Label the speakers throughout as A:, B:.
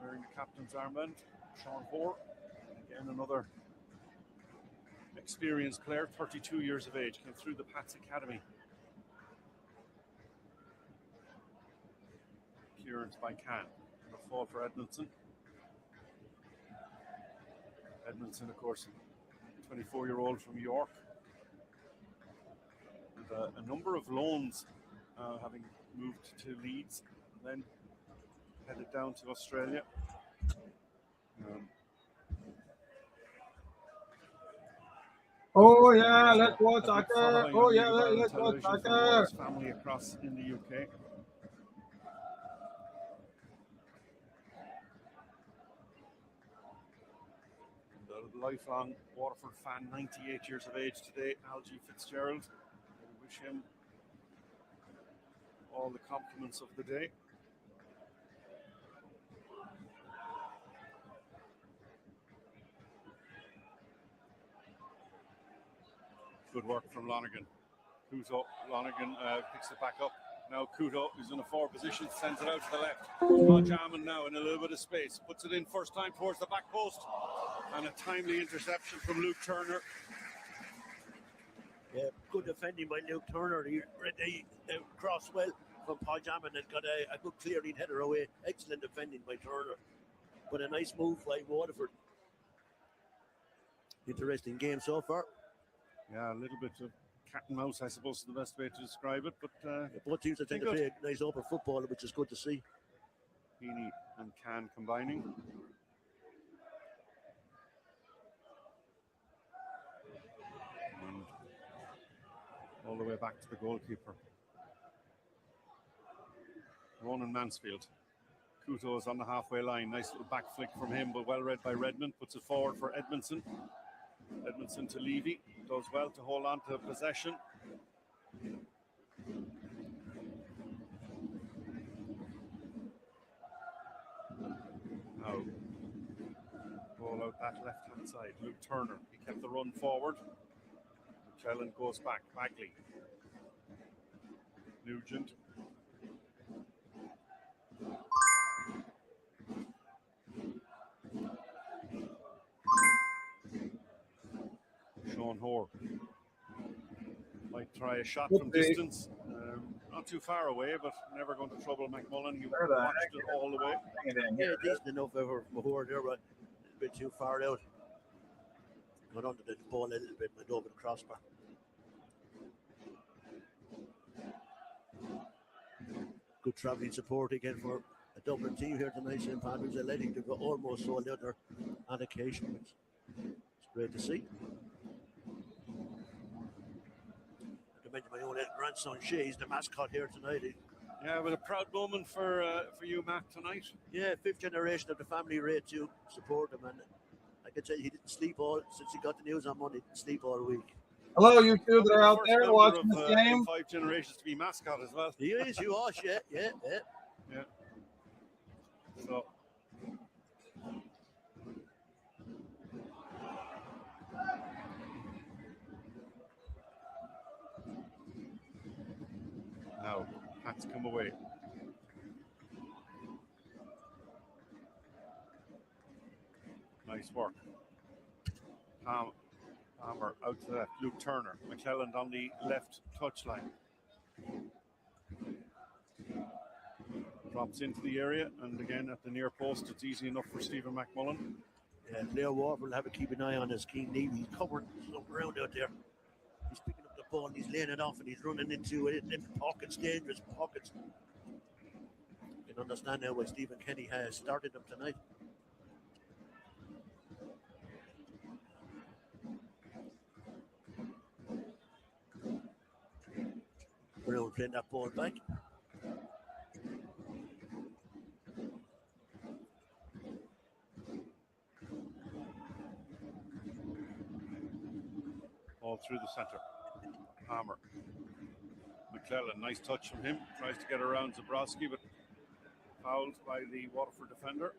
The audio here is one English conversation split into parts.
A: wearing the captain's armband, Sean Hoare. Again, another experienced player, 32 years of age, came through the Pats Academy. Clearance by Can. A fall for Edmondson. Edmondson, of course, 24-year-old from York. And a number of loans, having moved to Leeds and then headed down to Australia.
B: Oh yeah, let's watch soccer. Oh yeah, let's watch soccer.
A: His family across in the UK. The lifelong Waterford fan, 98 years of age today, Algie Fitzgerald. We wish him all the compliments of the day. Good work from Lonergan. Couto, Lonergan picks it back up. Now Couto is in a forward position, sends it out to the left. Podjamin now in a little bit of space. Puts it in first time towards the back post. And a timely interception from Luke Turner.
C: Yeah, good defending by Luke Turner. He read the cross well from Podjamin and got a good clearing header away. Excellent defending by Turner. But a nice move by Waterford. Interesting game so far.
A: Yeah, a little bit of cat and mouse, I suppose, is the best way to describe it. But
C: both teams are trying to play nice open football, which is good to see.
A: Heaney and Can combining. And all the way back to the goalkeeper. Ronan Mansfield. Couto is on the halfway line. Nice little back flick from him, but well read by Redmond. Puts it forward for Edmondson. Edmondson to Levy. Does well to hold on to possession. Now, roll out that left-hand side. Luke Turner. He kept the run forward. McClellan goes back. Bagley. Nugent. Sean Hoare might try a shot from distance. Not too far away, but never going to trouble McMullen. He watched it all the way.
C: Yeah, decent enough over Hoare there, but a bit too far out. Got under the ball a little bit, went over the crossbar. Good travelling support again for a Dublin team here tonight. St. Patrick's Athletic, they've almost sold out their allocation. It's great to see. I mentioned my own little grandson Shay, he's the mascot here tonight.
A: Yeah, but a proud moment for you, Matt, tonight.
C: Yeah, fifth generation of the family rate to support him, and I can tell you he didn't sleep since he got the news on Monday. He didn't sleep all week.
B: Hello, you two that are out there watching this game.
A: 5 generations to be mascot as well.
C: He is, you are, yeah.
A: So. Now, Pats come away. Nice work. Palmer out to the left. Luke Turner. McClelland on the left touchline. Drops into the area, and again at the near post, it's easy enough for Stephen McMullen.
C: Yeah, Leo Ward will have to keep an eye on his Keen Navy. He's covering some ground out there. He's picking up the ball and he's laying it off and he's running into it in pockets, dangerous pockets. You can understand now why Stephen Kenny has started him tonight. Brown playing that ball back.
A: All through the centre. Palmer. McClellan, nice touch from him. Tries to get around Zabrowski, but fouled by the Waterford defender.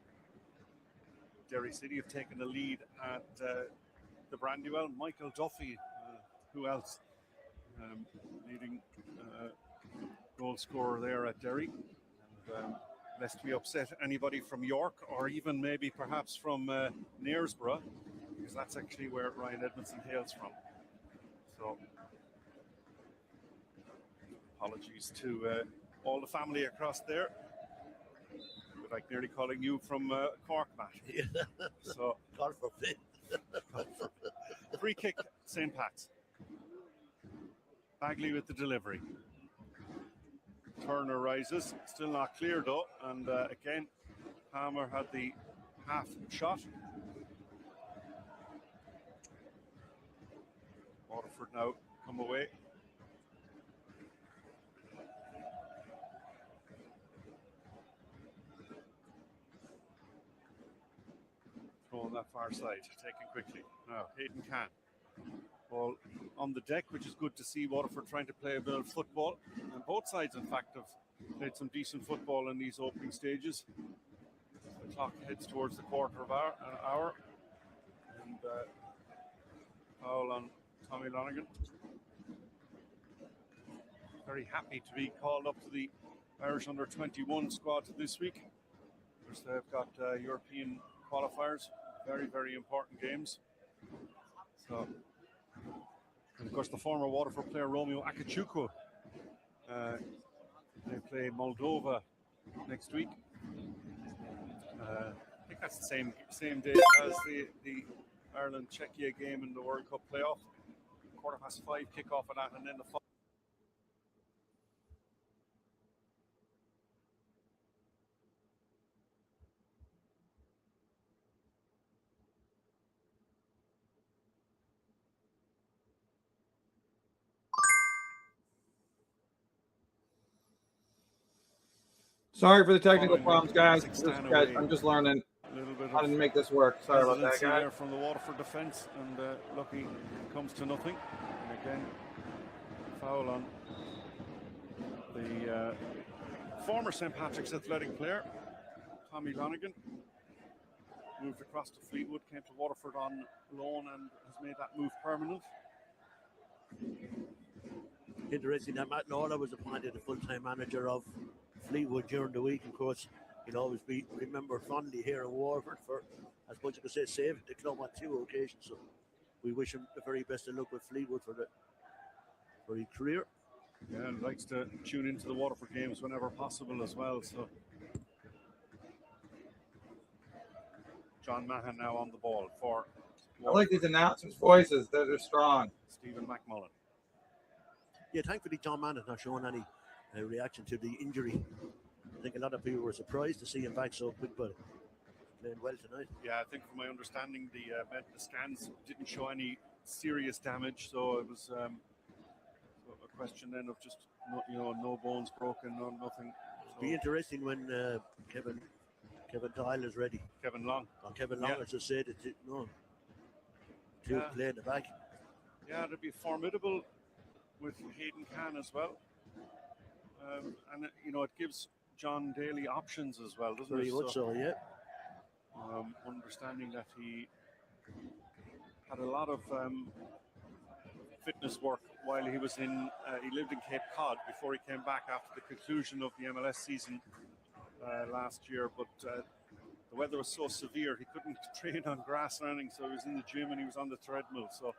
A: Derry City have taken the lead at the Brandywell. Michael Duffy, who else? Leading goal scorer there at Derry. And lest we upset anybody from York or even maybe perhaps from Knaresborough, because that's actually where Ryan Edmondson hails from. So apologies to all the family across there. But like nearly calling you from Cork, Matt.
C: Yeah.
A: So
C: God forbid.
A: free kick, St. Pat's. Bagley with the delivery. Turner rises, still not clear though, and again Palmer had the half shot. Waterford now come away. Throw on that far side, taken quickly. Now Hayden Can. Ball on the deck, which is good to see. Waterford trying to play a bit of football, and both sides in fact have played some decent football in these opening stages. The clock heads towards the quarter of an hour, and foul on Tommy Lonergan. Very happy to be called up to the Irish under-21 squad this week, because they've got European qualifiers, very, very important games. So, and of course, the former Waterford player Romeo Akachukwu, they play Moldova next week. I think that's the same day as the Ireland-Czechia game in the World Cup playoff. 5:15 kickoff of that, and then the
B: Sorry for the technical problems, guys. I'm just learning how to make this work. Sorry about that, guys.
A: There from the Waterford defence, and lucky comes to nothing. And again, foul on the former St. Patrick's Athletic player, Tommy Lonergan. Moved across to Fleetwood, came to Waterford on loan and has made that move permanent.
C: Interesting that Matt Lawler was appointed the full-time manager of Fleetwood during the week. Of course, he'll always be remembered fondly here in Waterford for, as much as you could say, saving the club on 2 occasions. So we wish him the very best of luck with Fleetwood for his career.
A: Yeah, and likes to tune into the Waterford games whenever possible as well. So John Mahan now on the ball for Waterford.
B: I like these announcers' voices. They're strong.
A: Stephen McMullen.
C: Yeah, thankfully John Mann has not shown any reaction to the injury. I think a lot of people were surprised to see him back so quick, but playing well tonight.
A: Yeah, I think from my understanding, the scans didn't show any serious damage, so it was a question then of just no bones broken, nothing. So
C: be interesting when Kevin Doyle is ready.
A: Kevin Long.
C: Kevin Long, as I said, to play in the back.
A: Yeah, it'd be formidable with Hayden Can as well. And it gives John Daly options as well, doesn't it?
C: Very much so, yeah.
A: Understanding that he had a lot of fitness work while he was he lived in Cape Cod before he came back after the conclusion of the MLS season last year. But the weather was so severe, he couldn't train on grass or anything, so he was in the gym and he was on the treadmill. So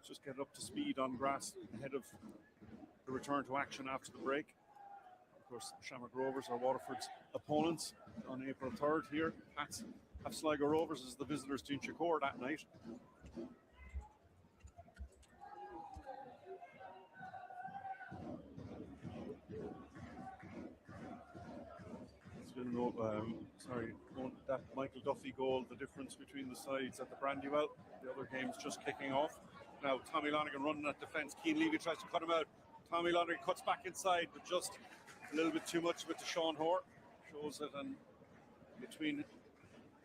A: just get up to speed on grass ahead of the return to action after the break. Of course, Shamrock Rovers are Waterford's opponents on April 3rd here. Pats have Sligo Rovers as the visitors to Inchicore that night. That Michael Duffy goal, the difference between the sides at the Brandywell. The other game's just kicking off. Now Tommy Lonergan running at defence. Keane Levy tries to cut him out. Tommy Lonergan cuts back inside, but just a little bit too much with Sean Hoare. Shows it, and between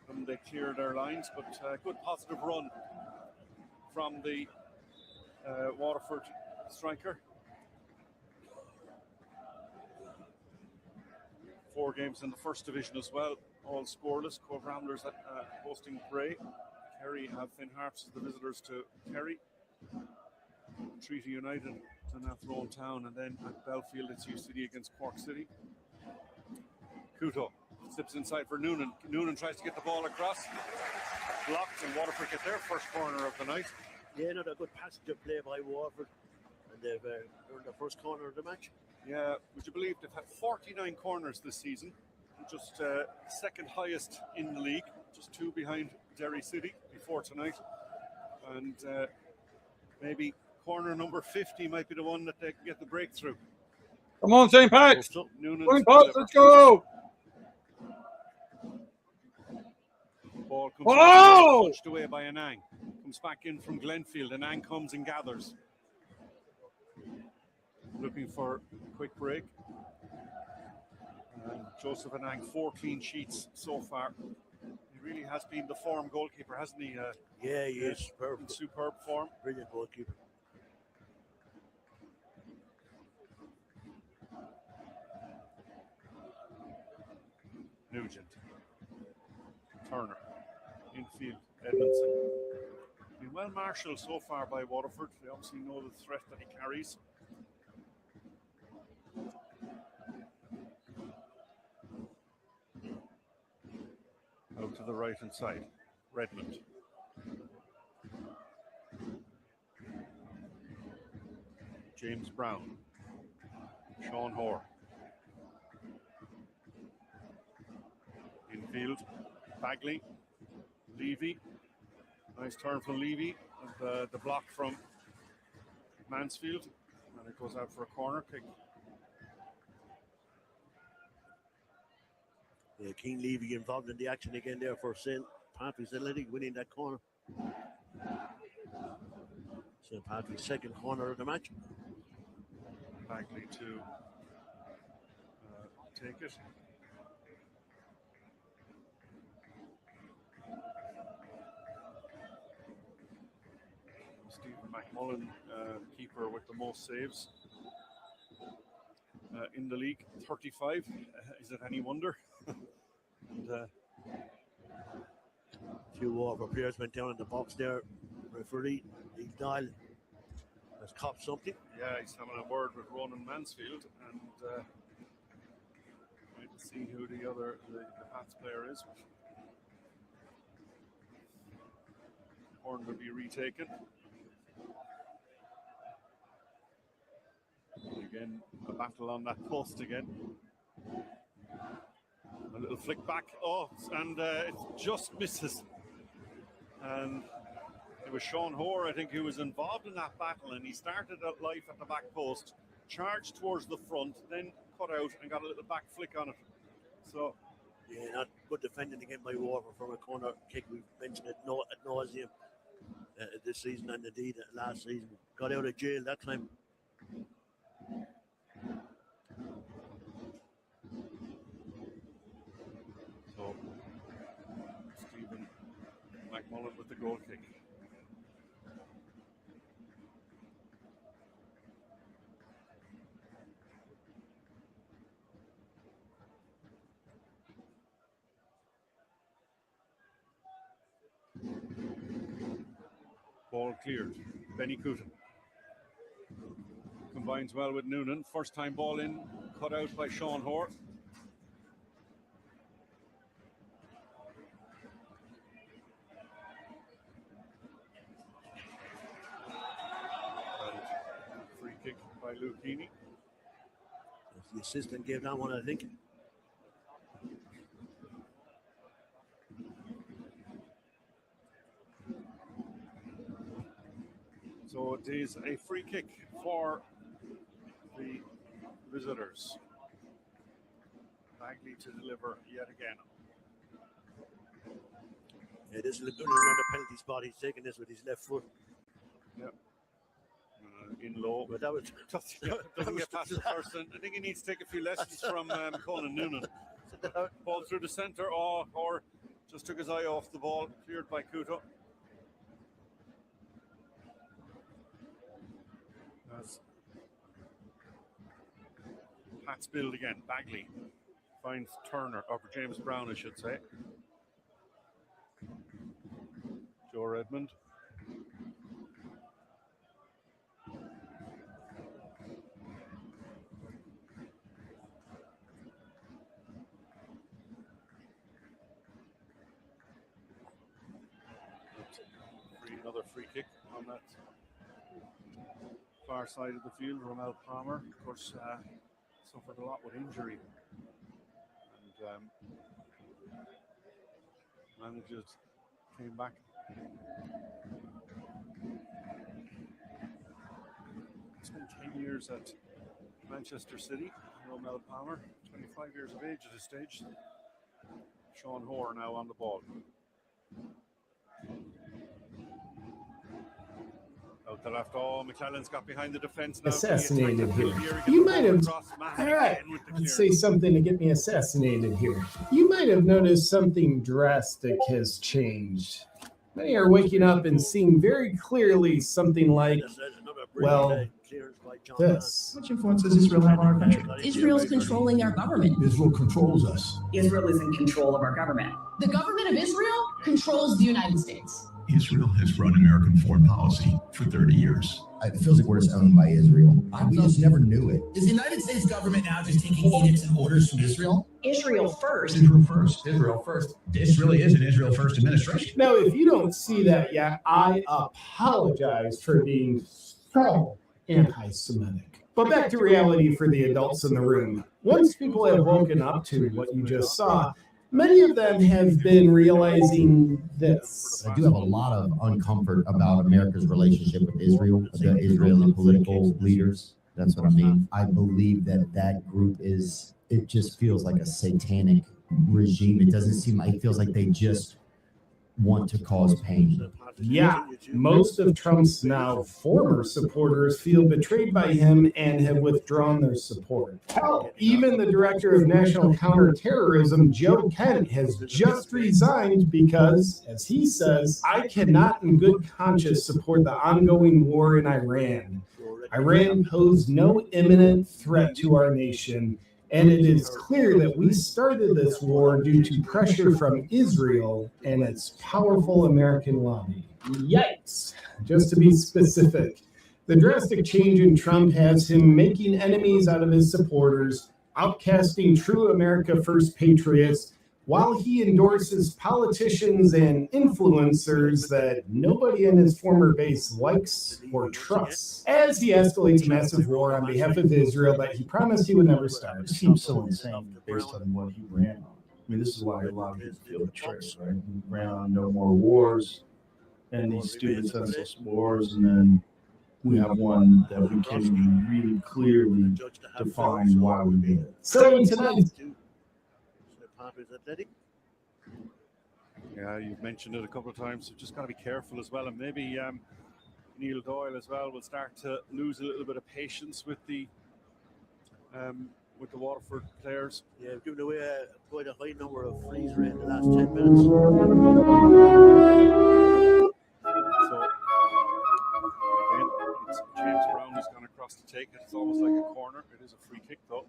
A: them they clear their lines. But good positive run from the Waterford striker. 4 games in the first division as well, all scoreless. Cove Ramblers hosting Bray. Kerry have Finn Harps as the visitors to Kerry. Treaty United to Athlone Town, and then at Belfield it's U City against Cork City. Couto slips inside for Noonan. Noonan tries to get the ball across. Blocked, and Waterford get their first corner of the night.
C: Yeah, another good passenger play by Waterford. And they've earned the first corner of the match.
A: Yeah, would you believe they've had 49 corners this season? Just second highest in the league, just 2 behind Derry City before tonight. And maybe corner number 50 might be the one that they can get the breakthrough.
B: Come on, St. Pat's.
A: Noonan,
B: let's go.
A: Ball comes touched away by Anang. Comes back in from Glenfield. Anang comes and gathers. Looking for a quick break. And Joseph Anang, 14 sheets so far. He really has been the form goalkeeper, hasn't he?
C: Yeah, he is superb.
A: In superb form.
C: Brilliant goalkeeper.
A: Nugent. Turner. Infield. Edmondson. Been well marshalled so far by Waterford. They obviously know the threat that he carries. Out to the right hand side. Redmond. James Brown. Sean Hoare. Infield. Bagley. Levy. Nice turn from Levy. And the block from Mansfield. And it goes out for a corner kick.
C: Yeah, King Levy involved in the action again there for St. Patrick's Athletic, winning that corner. St. Patrick's second corner of the match.
A: Bagley to take it. Stephen McMullen, keeper with the most saves in the league, 35. Is it any wonder? And,
C: a few Waterford players went down in the box there. Referee, Lee Dial, has copped something.
A: Yeah, he's having a word with Ronan Mansfield, and wait to see who the Pats player is. Horn will be retaken. Again, a battle on that post again. A little flick back. Oh, and it just misses. And it was Sean Hoare, I think, who was involved in that battle, and he started out life at the back post, charged towards the front, then cut out and got a little back flick on it. So,
C: yeah, not good defending again by Waterford from a corner kick. We've mentioned it ad nauseum this season, and indeed last season. Got out of jail that time.
A: So Stephen McMullen with the goal kick. Ball cleared. Benny Cooten combines well with Noonan. First time ball in, cut out by Sean Hoare. Free kick by Luke Heaney.
C: The assistant gave that one, I think.
A: So it is a free kick for the visitors. Bagley to deliver yet again.
C: Yeah, this is looking around the penalty spot. He's taking this with his left foot.
A: Yep. In low.
C: But that was
A: doesn't get past the person. I think he needs to take a few lessons from Conan Noonan. Ball through the centre. Oh, or just took his eye off the ball. Cleared by Couto. Pats build again. Bagley finds Turner, or James Brown, I should say. Joe Redmond. free kick on that far side of the field. Ronald Palmer, of course, suffered a lot with injury. And managers came back. Spent 10 years at Manchester City. Ronald Palmer, 25 years of age at this stage. Sean Hoare now on the ball. Out the left. Oh, McClellan's got behind the defense now.
D: Assassinated here. You might have. All right. Let's say something to get me assassinated here. You might have noticed something drastic has changed. Many are waking up and seeing very clearly something like, well, this.
E: How much influence does Israel have on our country?
F: Israel's controlling our government.
E: Israel controls us.
F: Israel is in control of our government. The government of Israel controls the United States.
E: Israel has run American foreign policy for 30 years.
G: It feels like we're just owned by Israel. We just never knew it.
H: Is the United States government now just taking edicts and orders from Israel?
F: Israel first.
E: Israel first.
H: Israel first.
E: This really is an Israel first administration.
D: Now, if you don't see that yet, I apologize for being so anti-Semitic. But back to reality for the adults in the room. Once people have woken up to what you just saw, many of them have been realizing this.
G: I do have a lot of uncomfort about America's relationship with Israel, the Israeli political leaders. That's what I mean. I believe that group it just feels like a satanic regime. It doesn't seem like, it feels like they just want to cause pain.
D: Yeah, most of Trump's now former supporters feel betrayed by him and have withdrawn their support. Hell, even the director of national counterterrorism, Joe Kent, has just resigned because, as he says, I cannot in good conscience support the ongoing war in Iran. Iran posed no imminent threat to our nation, and it is clear that we started this war due to pressure from Israel and its powerful American lobby. Yikes! Just to be specific, the drastic change in Trump has him making enemies out of his supporters, outcasting true America First patriots, while he endorses politicians and influencers that nobody in his former base likes or trusts, as he escalates a massive war on behalf of Israel that he promised he would never start.
I: It seems so insane based on what he ran on. I mean, this is why a lot of people feel betrayed, right? He ran on no more wars and these stupid senseless wars, and then we have one that we can't even really clearly define why we made it.
D: So tonight,
A: Yeah, you've mentioned it a couple of times. So just got to be careful as well, and maybe Neil Doyle as well will start to lose a little bit of patience with the Waterford players.
C: Yeah, we've given away quite a high number of frees in the last 10 minutes.
A: So again, it's James Brown who's gone across to take it. It's almost like a corner. It is a free kick though.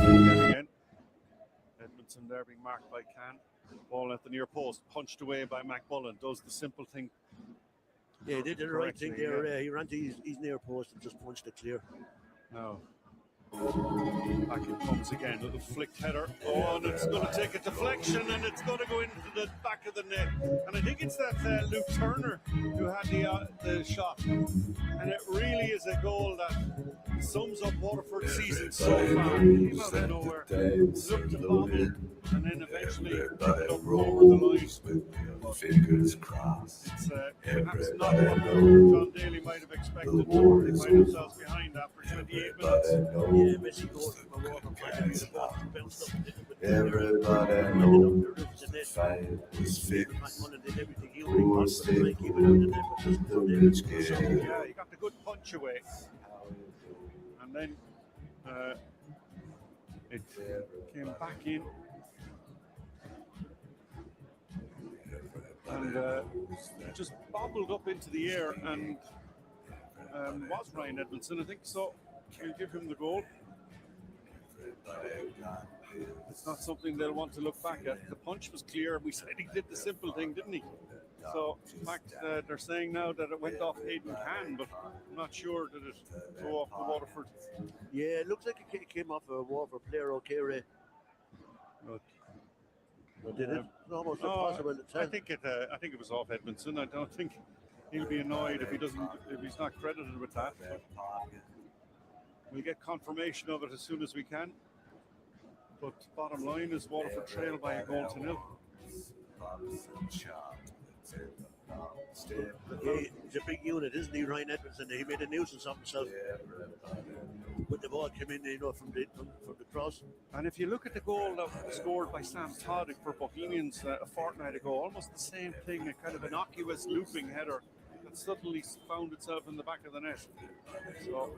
A: Again. Edmondson there being marked by Can. Ball at the near post, punched away by McMullen. Does the simple thing.
C: Yeah, he did the right thing there. He ran to his near post and just punched it clear.
A: No. Back it comes again. Little flicked header. Oh, and it's going to take a deflection and it's going to go into the back of the net. And I think it's that Luke Turner who had the shot. And it really is a goal that sums up Waterford's season so far. Came out of nowhere, looked to bobble, and then eventually picked it up over the line.
J: Fingers crossed.
A: It's perhaps not what John Daly might have expected to find themselves behind after 28 minutes.
J: Everybody knows the fight was fixed. Who was the rich kid?
A: Yeah, he got the good punch away. And then it came back in. And it just bobbled up into the air and was Ryan Edmondson, I think. So we'll give him the goal. It's not something they'll want to look back at. The punch was clear. We said he did the simple thing, didn't he? So, in fact, they're saying now that it went off Hayden Can, but I'm not sure did it go off the Waterford.
C: Yeah, it looks like it came off a Waterford player, okay, Ray.
A: But
C: Well, did it? It's almost impossible to tell.
A: I think it was off Edmondson. I don't think he'll be annoyed if he's not credited with that. We'll get confirmation of it as soon as we can. But bottom line is Waterford trail by a goal to nil.
C: He's a big unit, isn't he, Ryan Edmondson? He made a nuisance of himself when the ball came in, from the cross.
A: And if you look at the goal that was scored by Sam Toddick for Bohemians a fortnight ago, almost the same thing, a kind of innocuous looping header that suddenly found itself in the back of the net. So,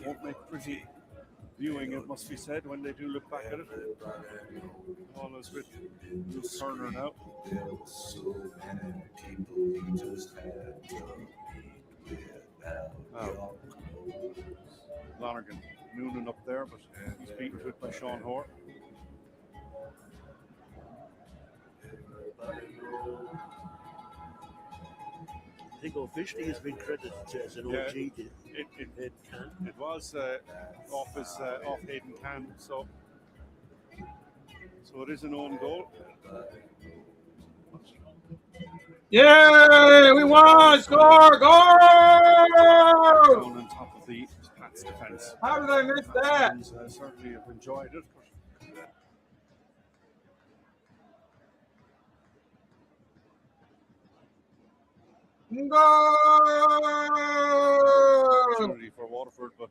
A: won't make pretty viewing, it must be said, when they do look back at it. All is with Bruce Turner now. Lonergan, Noonan up there, but he's beaten to it by Sean Hoare.
C: I think officially has been credited as an OG.
A: It was off Hayden Can, so it is an own goal.
B: Yay! We won! Score! Goal!
A: Down on top of the Pats defence.
B: How did I miss that?
A: I certainly have enjoyed it. Opportunity for Waterford, but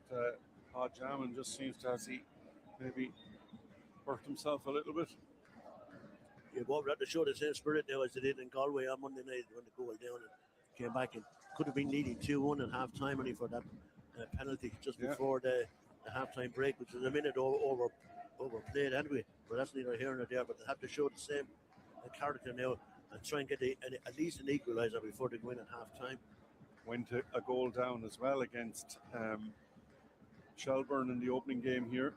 A: Pod Jamin just seems to have maybe hurt himself a little bit.
C: Yeah, Waterford had to show the same spirit now as they did in Galway on Monday night when the goal down and came back and could have been leading 2-1 at half time only for that penalty just before the half-time break, which was a minute overplayed anyway. But that's neither here nor there. But they have to show the same character now and try and get at least an equaliser before they go in at half-time.
A: Went a goal down as well against Shelburne in the opening game here.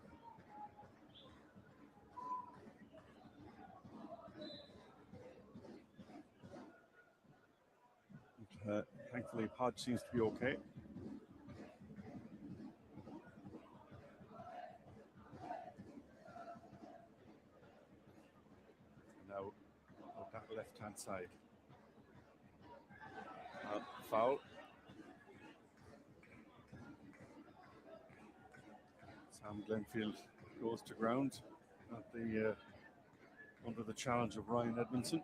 A: Thankfully, Pod seems to be okay. Now, that left-hand side. Foul. Sam Glenfield goes to ground at the under the challenge of Ryan Edmondson.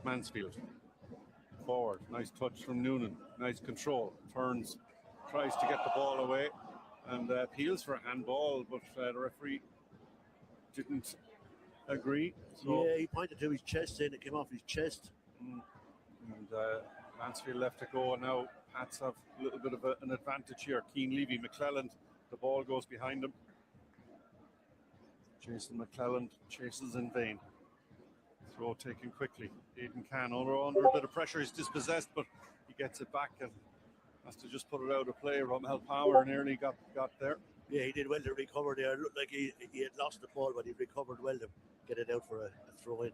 A: Mansfield forward, nice touch from Noonan, nice control, turns, tries to get the ball away and appeals for a handball, but the referee didn't agree. So,
C: yeah, he pointed to his chest saying it came off his chest.
A: And Mansfield left to go, and now Pats have a little bit of an advantage here. Keane Levy, McClelland, the ball goes behind him. Jason McClelland chases in vain. Throw taken quickly. Aidan Can under a bit of pressure. He's dispossessed, but he gets it back and has to just put it out of play. Romel Power nearly got there.
C: Yeah, he did well to recover there. It looked like he had lost the ball, but he recovered well to get it out for a throw in.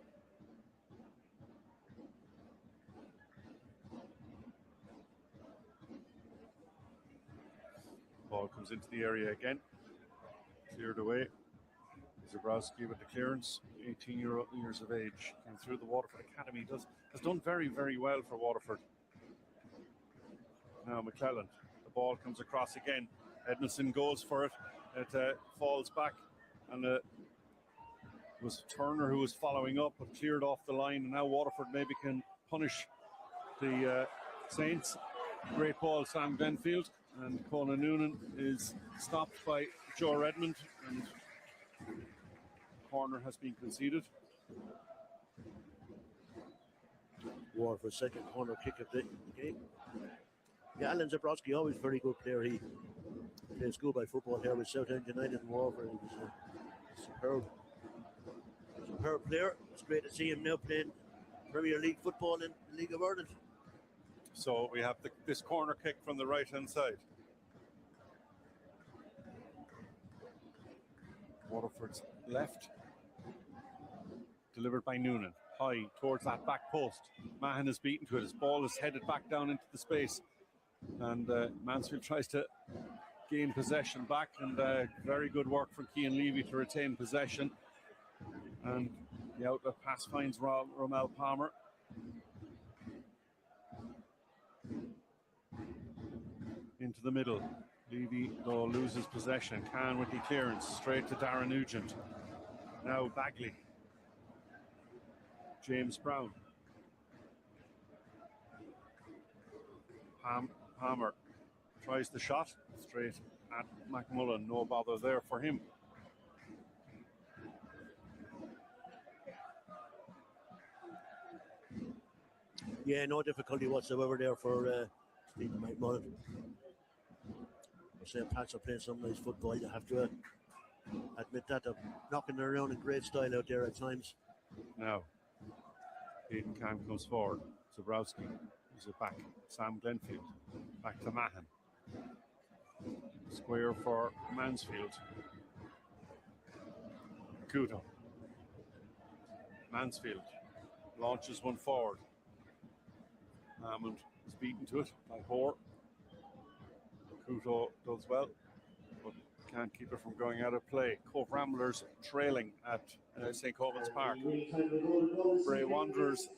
A: Ball comes into the area again. Cleared away. Zabrowski with the clearance, 18 years of age, came through the Waterford Academy, has done very, very well for Waterford. Now McClelland, the ball comes across again. Edmondson goes for it. It falls back, and it was Turner who was following up, but cleared off the line. And now Waterford maybe can punish the Saints. Great ball, Sam Glenfield, and Conan Noonan is stopped by Joe Redmond, and corner has been conceded.
C: War for second corner kick of the game. Yeah, Alan Zabrowski, always very good player. He played schoolboy football here with Southend United and Waterford. He was a superb player. It's great to see him now playing Premier League football in the League of Ireland.
A: So we have this corner kick from the right-hand side. Waterford's left. Delivered by Noonan. high towards that back post. Mahan is beaten to it. His ball is headed back down into the space. And Mansfield tries to gain possession back. And very good work from Cian Levy to retain possession. And the outlet pass finds Romel Palmer. Into the middle. Levy, though, loses possession. Khan with the clearance. Straight to Darren Nugent. Now Bagley. James Brown. Palmer tries the shot. Straight at McMullen. No bother there for him.
C: Yeah, no difficulty whatsoever there for Stephen McMullen. St. Pat's are playing some nice football. You have to admit that. They're knocking around in great style out there at times.
A: Now, Hayden Camp comes forward. Zabrowski is it back. Sam Glenfield. Back to Mahan. Square for Mansfield. Kuto. Mansfield launches one forward. Hammond is beaten to it by Hoare. Kuto does well, but can't keep it from going out of play. Cove Ramblers trailing at St. Colman's Park. Bray Wanderers,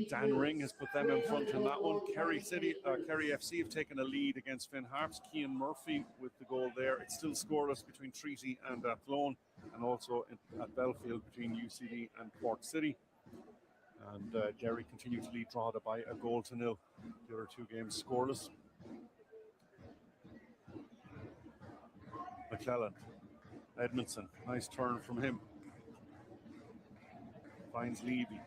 A: Dan Ring has put them in front in that one. Kerry FC have taken a lead against Finn Harps. Cian Murphy with the goal there. It's still scoreless between Treaty and Athlone, and also at Belfield between UCD and Cork City. And Derry continue to lead Drogheda by a goal to nil. The other two games scoreless. McClellan, Edmondson, nice turn from him. Finds Levy.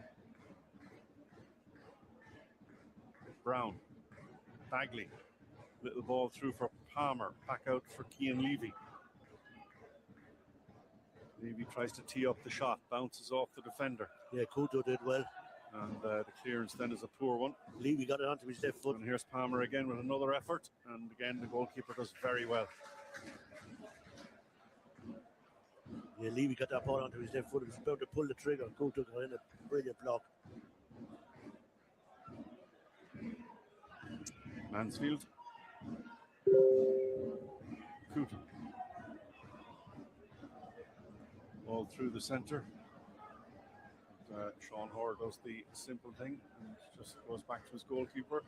A: Brown, Bagley, little ball through for Palmer, back out for Cian Levy. Levy tries to tee up the shot, bounces off the defender.
C: Yeah, Kuto did well.
A: And the clearance then is a poor one.
C: Levy got it onto his left foot.
A: And here's Palmer again with another effort. And again, the goalkeeper does very well.
C: Yeah, Levy got that ball onto his left foot. He was about to pull the trigger. Kuto got in a brilliant block.
A: Mansfield. Kuto. All through the centre. Sean Hoare does the simple thing and just goes back to his goalkeeper.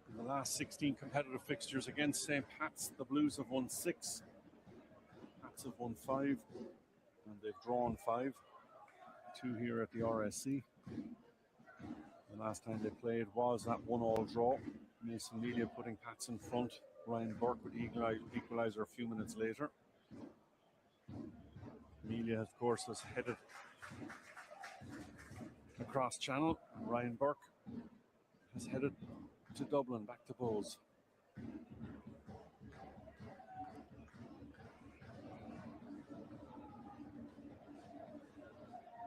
A: In the last 16 competitive fixtures against St. Pat's, the Blues have won 6. Pats have won 5, and they've drawn 5. 2 here at the RSC. The last time they played was that 1-1 draw. Mason Melia putting Pats in front. Ryan Burke with the equaliser a few minutes later. Melia, of course, has headed across channel. Ryan Burke has headed to Dublin, back to Bowes.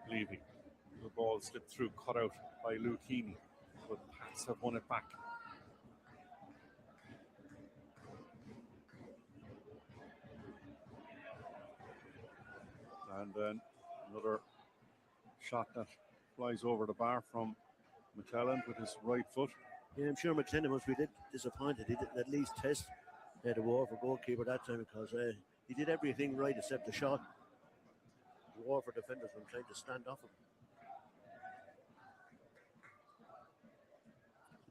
A: Levy. The ball slipped through, cut out by Lou Keeney, but Pats have won it back. And then another shot that flies over the bar from McClellan with his right foot.
C: Yeah, I'm sure McClellan must be a bit disappointed. He didn't at least test the Waterford goalkeeper that time, because he did everything right except the shot. The Waterford defenders were trying to stand off him.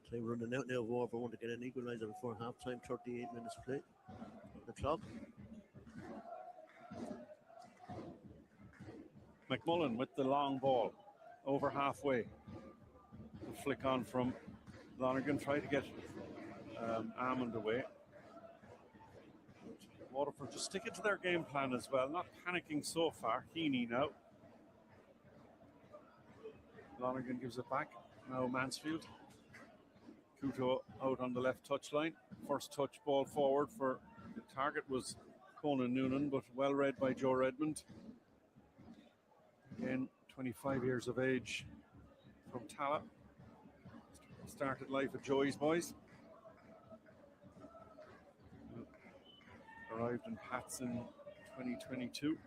C: Time running out now. Waterford want to get an equaliser before half time. 38 minutes play on the clock.
A: McMullen with the long ball over halfway. The flick on from Lonergan, try to get Almond away. Waterford just sticking to their game plan as well, not panicking so far. Heaney now. Lonergan gives it back. Now Mansfield. Kuto out on the left touchline. First touch ball forward for the target was Conan Noonan, but well read by Joe Redmond. Again, 25 years of age from Tala. Started life at Joey's Boys. Arrived in Pats in 2022.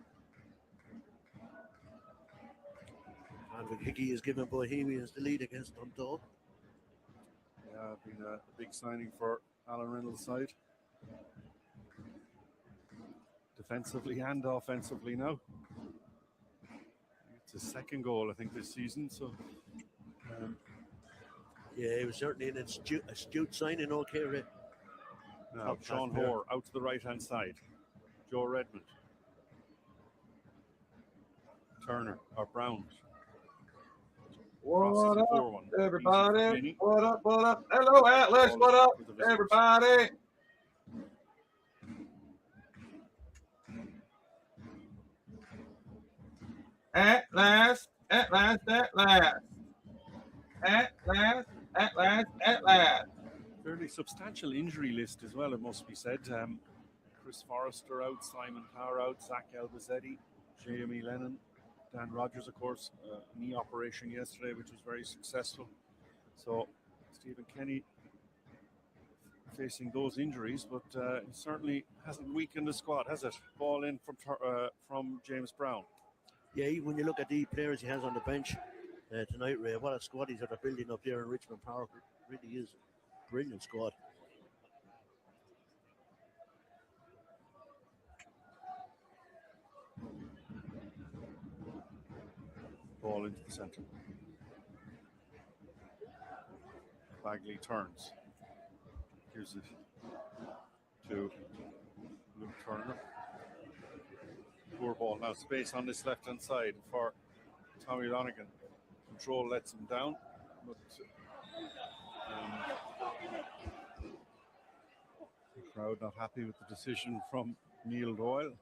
C: And Hickey is giving Bohemians the lead against Dundalk.
A: Yeah, been a big signing for Alan Reynolds' side. Defensively and offensively now. It's his second goal, I think, this season. So,
C: yeah, it was certainly an astute signing. Okay, Ray.
A: Now, Sean Hoare out to the right-hand side. Joe Redmond. Turner or Brown.
B: What up, everybody? What up? What up? Hello, Atlas. What up, everybody? At last, at last, at last. At last, at last, at last.
A: Fairly substantial injury list as well, it must be said. Chris Forrester out, Simon Power out, Zach Albazzetti, Jamie Lennon, Dan Rogers, of course, knee operation yesterday, which was very successful. So Stephen Kenny facing those injuries, but he certainly hasn't weakened the squad, has it? Ball in from James Brown.
C: Yeah, even when you look at the players he has on the bench tonight, Ray, what a squad he's got building up there in Richmond Park. It really is a brilliant squad.
A: Ball into the centre. Bagley turns. Gives it to Luke Turner. Poor ball. Now space on this left-hand side for Tommy Lonergan. Control lets him down. But the crowd not happy with the decision from Neil Doyle.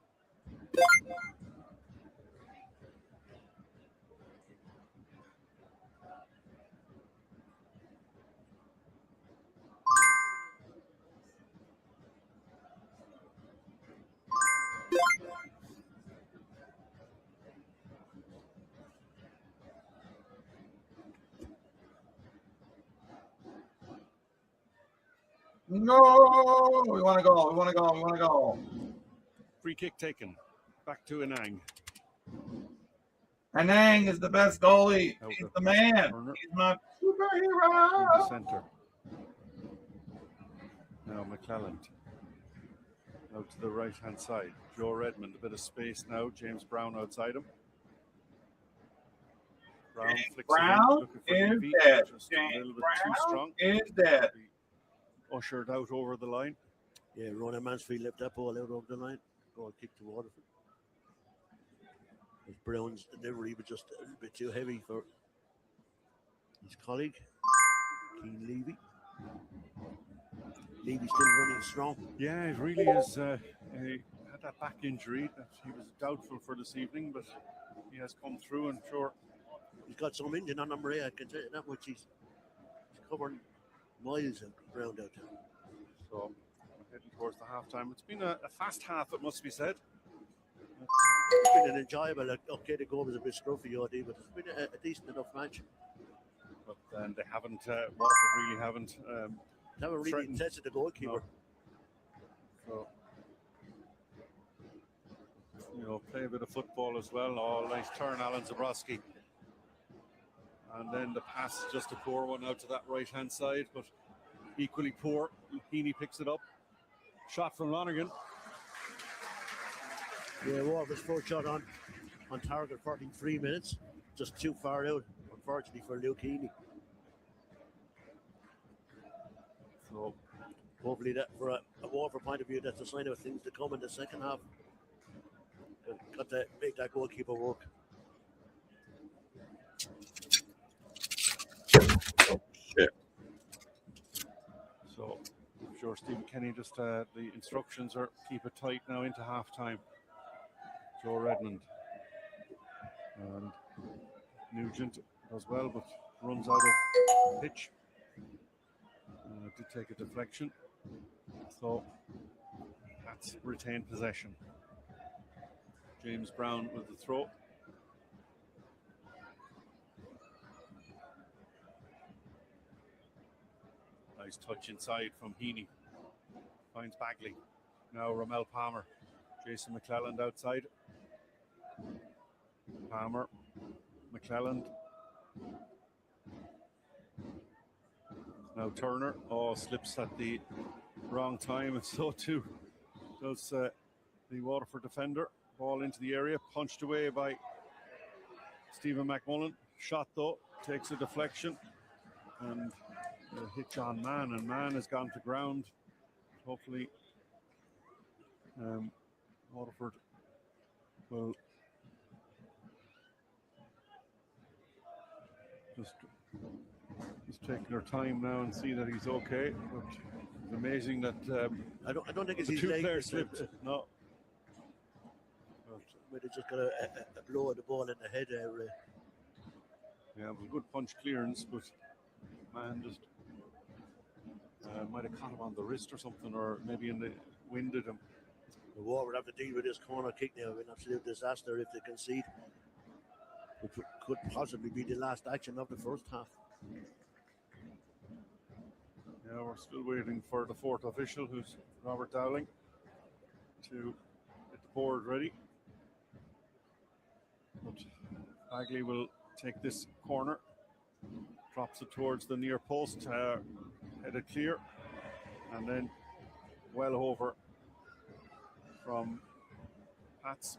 B: No, we want to go. We want to go. We want to go.
A: Free kick taken. Back to Anang.
B: Anang is the best goalie. He's the man.
A: Turner.
B: He's my superhero.
A: In the centre. Now McClelland. Out to the right-hand side. Joe Redmond, a bit of space now. James Brown outside him. Brown flicks
B: Brown is dead.
A: Just a little bit too strong.
B: Is dead.
A: Ushered out over the line.
C: Yeah, Ronan Mansfield left that ball out over the line. Go and kick to Waterford. Brown's delivery was just a little bit too heavy for his colleague, Keane Levy. Levy's still running strong.
A: Yeah, it really is. He had that back injury that he was doubtful for this evening, but he has come through, and sure.
C: He's got some engine on him, Ray. I can tell you that much. He's covering miles of ground out there.
A: So, heading towards the half-time. It's been a fast half, it must be said.
C: It's been an enjoyable, okay, the goal was a bit scruffy, OD, but it's been a decent enough match.
A: But they haven't, Waterford really haven't.
C: Never really tested the goalkeeper.
A: No. So, play a bit of football as well. Oh, nice turn, Alan Zabrowski. And then the pass, just a poor one out to that right-hand side, but equally poor. Heaney picks it up. Shot from Lonergan.
C: Yeah, Waterford's first shot on target, 43 minutes. Just too far out, unfortunately, for Luke Heaney. So hopefully that, for a Waterford point of view, that's a sign of things to come in the second half. Got to make that goalkeeper work.
B: Shit.
A: So I'm sure Stephen Kenny just the instructions are keep it tight now into half time. Joe Redmond and Nugent does well, but runs out of pitch. Did take a deflection, so that's retained possession. James Brown with the throw. Nice touch inside from Heaney. Finds Bagley. Now Ramel Palmer. Jason McClelland outside. Palmer. McClelland. Now Turner, slips at the wrong time, and so too does the Waterford defender. Ball into the area, punched away by Stephen McMullen. Shot though, takes a deflection, and a hit John Mann, and Mann has gone to ground. Hopefully, Waterford will just take their time now and see that he's okay. But it's amazing that
C: I don't think it's
A: the
C: his
A: two
C: leg
A: players
C: that-
A: slipped. No.
C: But it's just got a blow of the ball in the head there.
A: Yeah, it was a good punch clearance, but man just might have caught him on the wrist or something, or maybe winded him.
C: The War would have to deal with this corner kick now. An absolute disaster if they concede, which could possibly be the last action of the first half.
A: Yeah, we're still waiting for the fourth official, who's Robert Dowling, to get the board ready. But Bagley will take this corner, drops it towards the near post, headed clear, and then well over from Pats.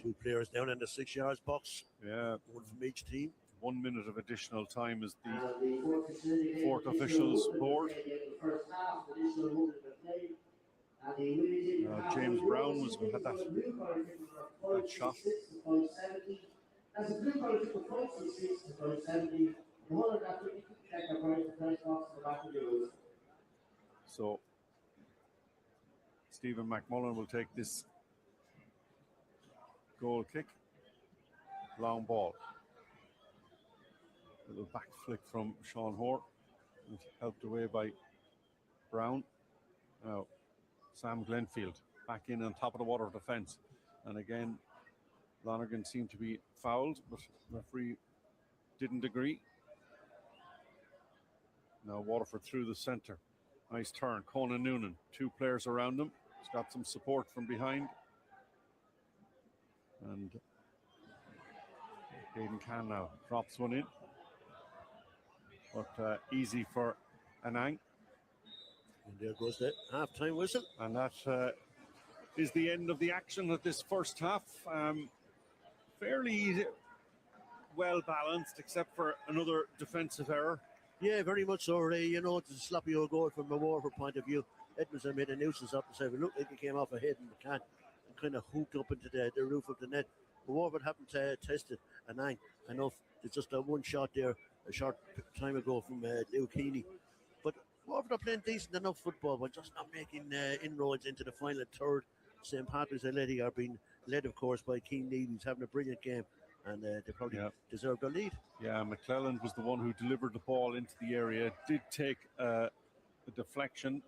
C: Two players down in the 6 yards box.
A: Yeah.
C: One from each team.
A: 1 minute of additional time is the fourth official's board. James Brown had that shot. So Stephen McMullen will take this goal kick. Long ball. Little back flick from Sean Hoare. Helped away by Brown. Now Sam Glenfield back in on top of the Waterford defence. And again, Lonergan seemed to be fouled, but the referee didn't agree. Now Waterford through the centre. Nice turn. Conan Noonan. Two players around him. He's got some support from behind. And Hayden Can now drops one in. But easy for Anang.
C: And there goes the half-time whistle.
A: And that is the end of the action of this first half. Fairly well balanced, except for another defensive error.
C: Yeah, very much so, Ray. You know, it's a sloppy old goal from the Waterford point of view. Edmondson made a nuisance up the side. It looked like it came off a head in the can and kind of hooked up into the roof of the net. The Waterford haven't tested Anang enough. It's just a one shot there a short time ago from Lou Keeney. But Waterford are playing decent enough football, but just not making inroads into the final third. St. Patrick's Athletic are being led, of course, by Keane Neal, who's having a brilliant game, and they probably deserve their lead.
A: Yeah, McClelland was the one who delivered the ball into the area. It did take a deflection.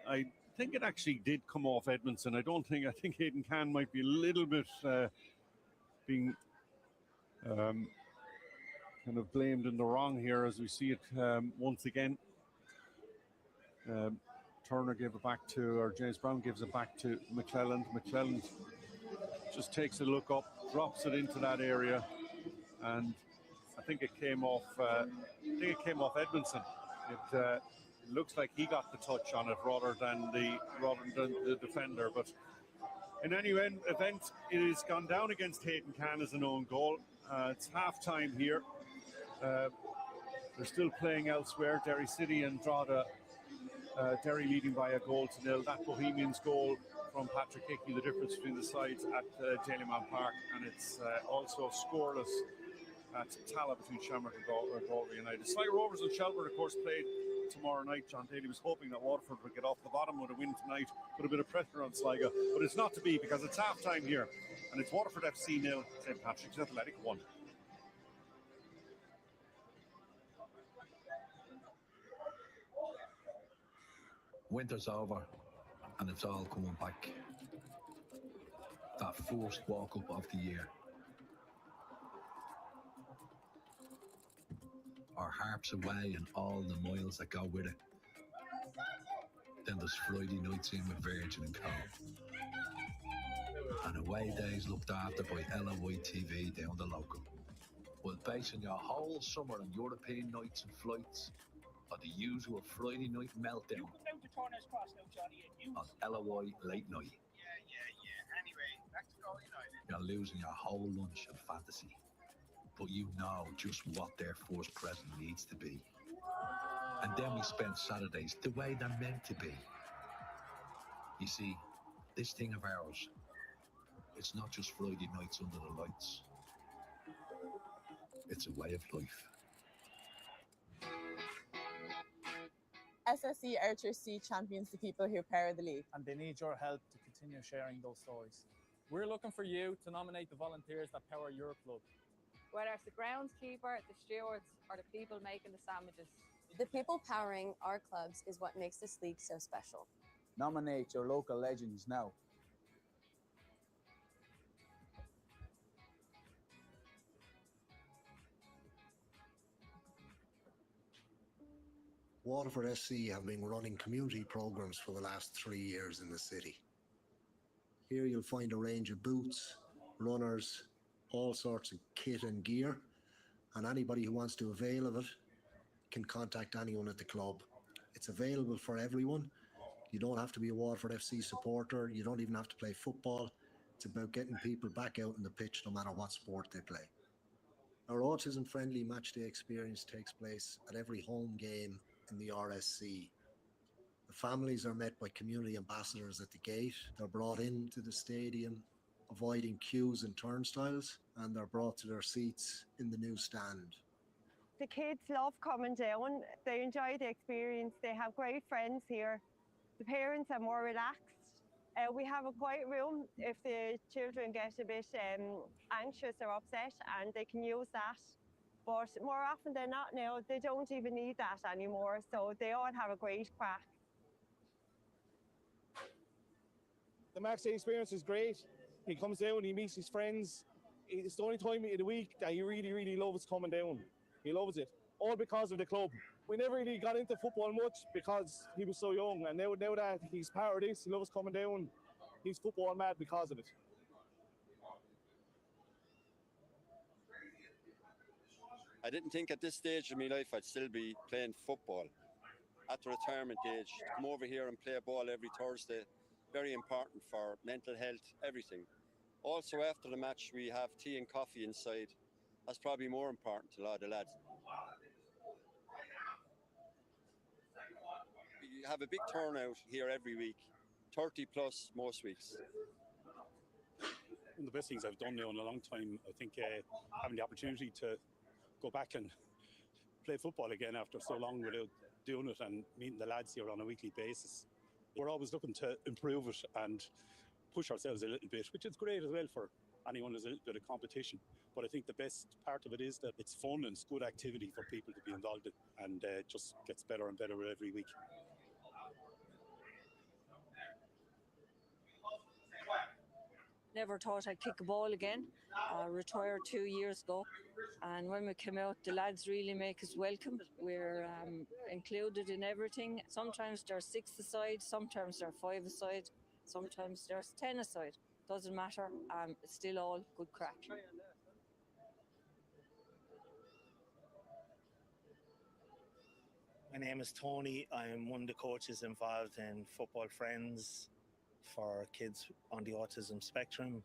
A: I think it actually did come off Edmondson. I think Hayden Can might be a little bit being kind of blamed in the wrong here, as we see it once again. Turner gave it back to, or James Brown gives it back to McClelland. McClelland just takes a look up, drops it into that area, and I think it came off. Edmondson. It looks like he got the touch on it rather than the defender. But in any event, it has gone down against Hayden Can as an own goal. It's half time here. They're still playing elsewhere. Derry City and Drogheda. Derry leading by 1-0. That Bohemians goal from Patrick Hickey, the difference between the sides at Dalymount Park, and it's also scoreless at Tala between Shamrock and Galway United. Sligo Rovers and Shelburne, of course, played tomorrow night. John Daly was hoping that Waterford would get off the bottom with a win tonight, put a bit of pressure on Sligo, but it's not to be, because it's half time here, and it's Waterford FC 0, St. Patrick's Athletic 1.
K: Winter's over and it's all coming back. That first walk-up of the year. Our harps away and all the miles that go with it. Then there's Friday nights in with Virgin and Co. And away days looked after by LOI TV down the local. While basing your whole summer on European nights and flights, or the usual Friday night meltdown on LOI Late Night.
L: Anyway, back to Go United.
K: You're losing your whole lunch of fantasy, but you know just what their first present needs to be. And then we spend Saturdays the way they're meant to be. You see, this thing of ours, it's not just Friday nights under the lights. It's a way of life.
M: SSE Archer C champions the people who power the league.
N: And they need your help to continue sharing those stories. We're looking for you to nominate the volunteers that power your club.
O: Whether it's the groundskeeper, the stewards, or the people making the sandwiches.
P: The people powering our clubs is what makes this league so special.
Q: Nominate your local legends now.
R: Waterford FC have been running community programs for the last 3 years in the city. Here you'll find a range of boots, runners, all sorts of kit and gear, and anybody who wants to avail of it can contact anyone at the club. It's available for everyone. You don't have to be a Waterford FC supporter. You don't even have to play football. It's about getting people back out on the pitch no matter what sport they play. Our autism-friendly matchday experience takes place at every home game in the RSC. The families are met by community ambassadors at the gate. They're brought into the stadium, avoiding queues and turnstiles, and they're brought to their seats in the new stand.
S: The kids love coming down. They enjoy the experience. They have great friends here. The parents are more relaxed. We have a quiet room if the children get a bit anxious or upset, and they can use that. But more often than not now, they don't even need that anymore, so they all have a great crack.
T: The match day experience is great. He comes down, he meets his friends. It's the only time in the week that he really, really loves coming down. He loves it, all because of the club. We never really got into football much because he was so young, and now that he's part of this, he loves coming down. He's football mad because of it.
U: I didn't think at this stage of my life I'd still be playing football. At the retirement age, to come over here and play a ball every Thursday, very important for mental health, everything. Also, after the match, we have tea and coffee inside. That's probably more important to a lot of the lads. We have a big turnout here every week, 30 plus most weeks.
V: One of the best things I've done now in a long time, I think having the opportunity to go back and play football again after so long without doing it and meeting the lads here on a weekly basis. We're always looking to improve it and push ourselves a little bit, which is great as well for anyone who's a little bit of competition. But I think the best part of it is that it's fun and it's good activity for people to be involved in, and it just gets better and better every week.
W: Never thought I'd kick a ball again. Retired 2 years ago, and when we came out, the lads really make us welcome. We're included in everything. Sometimes there's 6 aside, sometimes there's 5 aside, sometimes there's 10 aside. Doesn't matter. It's still all good crack.
X: My name is Tony. I'm one of the coaches involved in Football Friends for kids on the autism spectrum.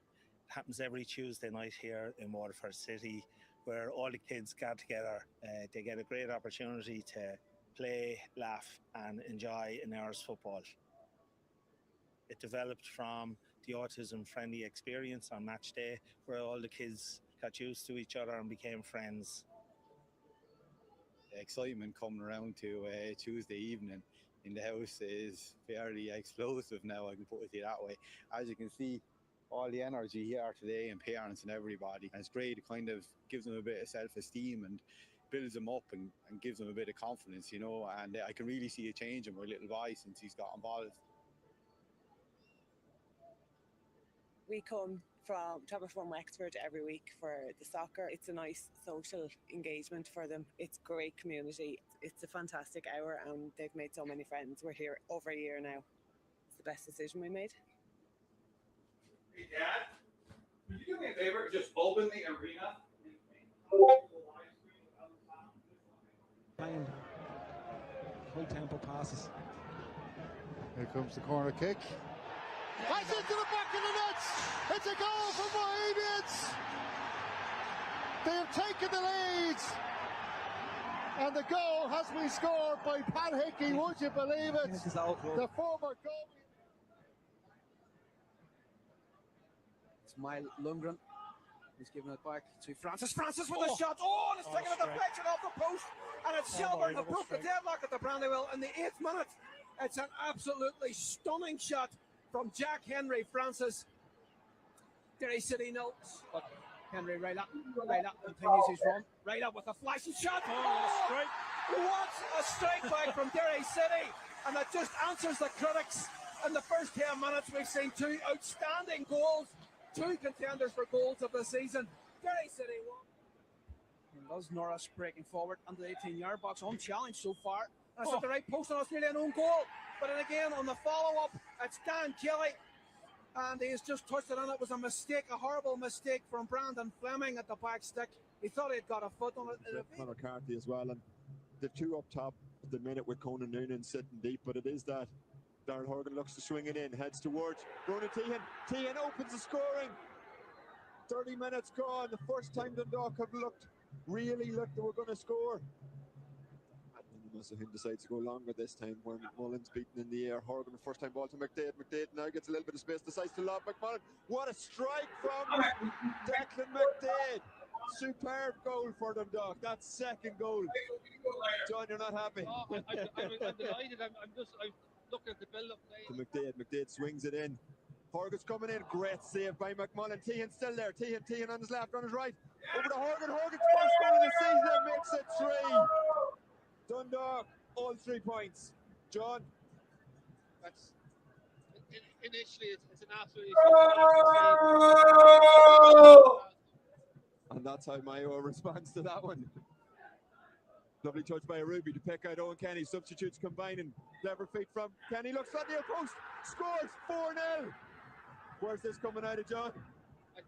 X: It happens every Tuesday night here in Waterford City, where all the kids get together. They get a great opportunity to play, laugh and enjoy an hour's football. It developed from the autism-friendly experience on match day, where all the kids got used to each other and became friends.
Y: The excitement coming around to Tuesday evening in the house is fairly explosive now, I can put it that way. As you can see, all the energy here today and parents and everybody, and it's great. It kind of gives them a bit of self-esteem and builds them up and gives them a bit of confidence, you know, and I can really see a change in my little boy since he's got involved.
Z: We come
E: travel from Wexford every week for the soccer. It's a nice social engagement for them. It's great community. It's a fantastic hour, and they've made so many friends. We're here over a year now. It's the best decision we made.
B: Hey, Dad, could you do me a favor? Just open the arena.
F: High tempo passes.
G: Here comes the corner kick. That's into the back of the nets. It's a goal for Bohemians. They've taken the lead. And the goal has been scored by Pat Hickey. Would you believe it? The former goalie.
F: It's Mile Lundgren. He's giving it back to Francis. Francis with a shot. Oh, and it's taken a deflection off the post. And it's Shelburne who broke the deadlock at the Brandywell in the 8th minute. It's an absolutely stunning shot from Jack Henry Francis. Derry City notes, but Henry Rayla continues his run. Rayla with a flashing shot. Oh, strike. What a strike back from Derry City. And that just answers the critics. In the first 10 minutes, we've seen two outstanding goals. Two contenders for goals of the season. Derry City won. Loves Norris breaking forward under the 18-yard box, unchallenged so far. That's at the right post, and Australia an own goal. But then again, on the follow-up, it's Dan Kelly. And he's just touched it, and it was a mistake, a horrible mistake from Brandon Fleming at the back stick. He thought he'd got a foot on it.
H: Conor Carthy as well, and the two up top at the minute with Conan Noonan sitting deep, but it is that Darrell Horgan looks to swing it in, heads towards Ronan Tehan. Tehan opens the scoring. 30 minutes gone. The first time Dundalk have really looked they were going to score. Masahin decides to go longer this time, where McMullen's beaten in the air. Horgan, the first time ball to McDade. McDade now gets a little bit of space, decides to lob McMullen. What a strike from Declan McDade. Superb goal for Dundalk. That's second goal. John, you're not happy.
I: Oh, I'm delighted. I'm looking at the build-up play.
H: To McDade. McDade swings it in. Horgan's coming in. Great save by McMullen. Tehan still there. Tehan on his left, on his right. Over to Horgan. Horgan's first goal of the season makes it 3. Dundalk, all 3 points. John?
I: That's initially it's an absolutely
H: and that's how Mayo responds to that one. Lovely touch by Ruby to pick out Owen Kenny. Substitutes combining. Clever feet from Kenny. Looks on the post. Scores 4-0. Where's this coming out of, John?
I: I'm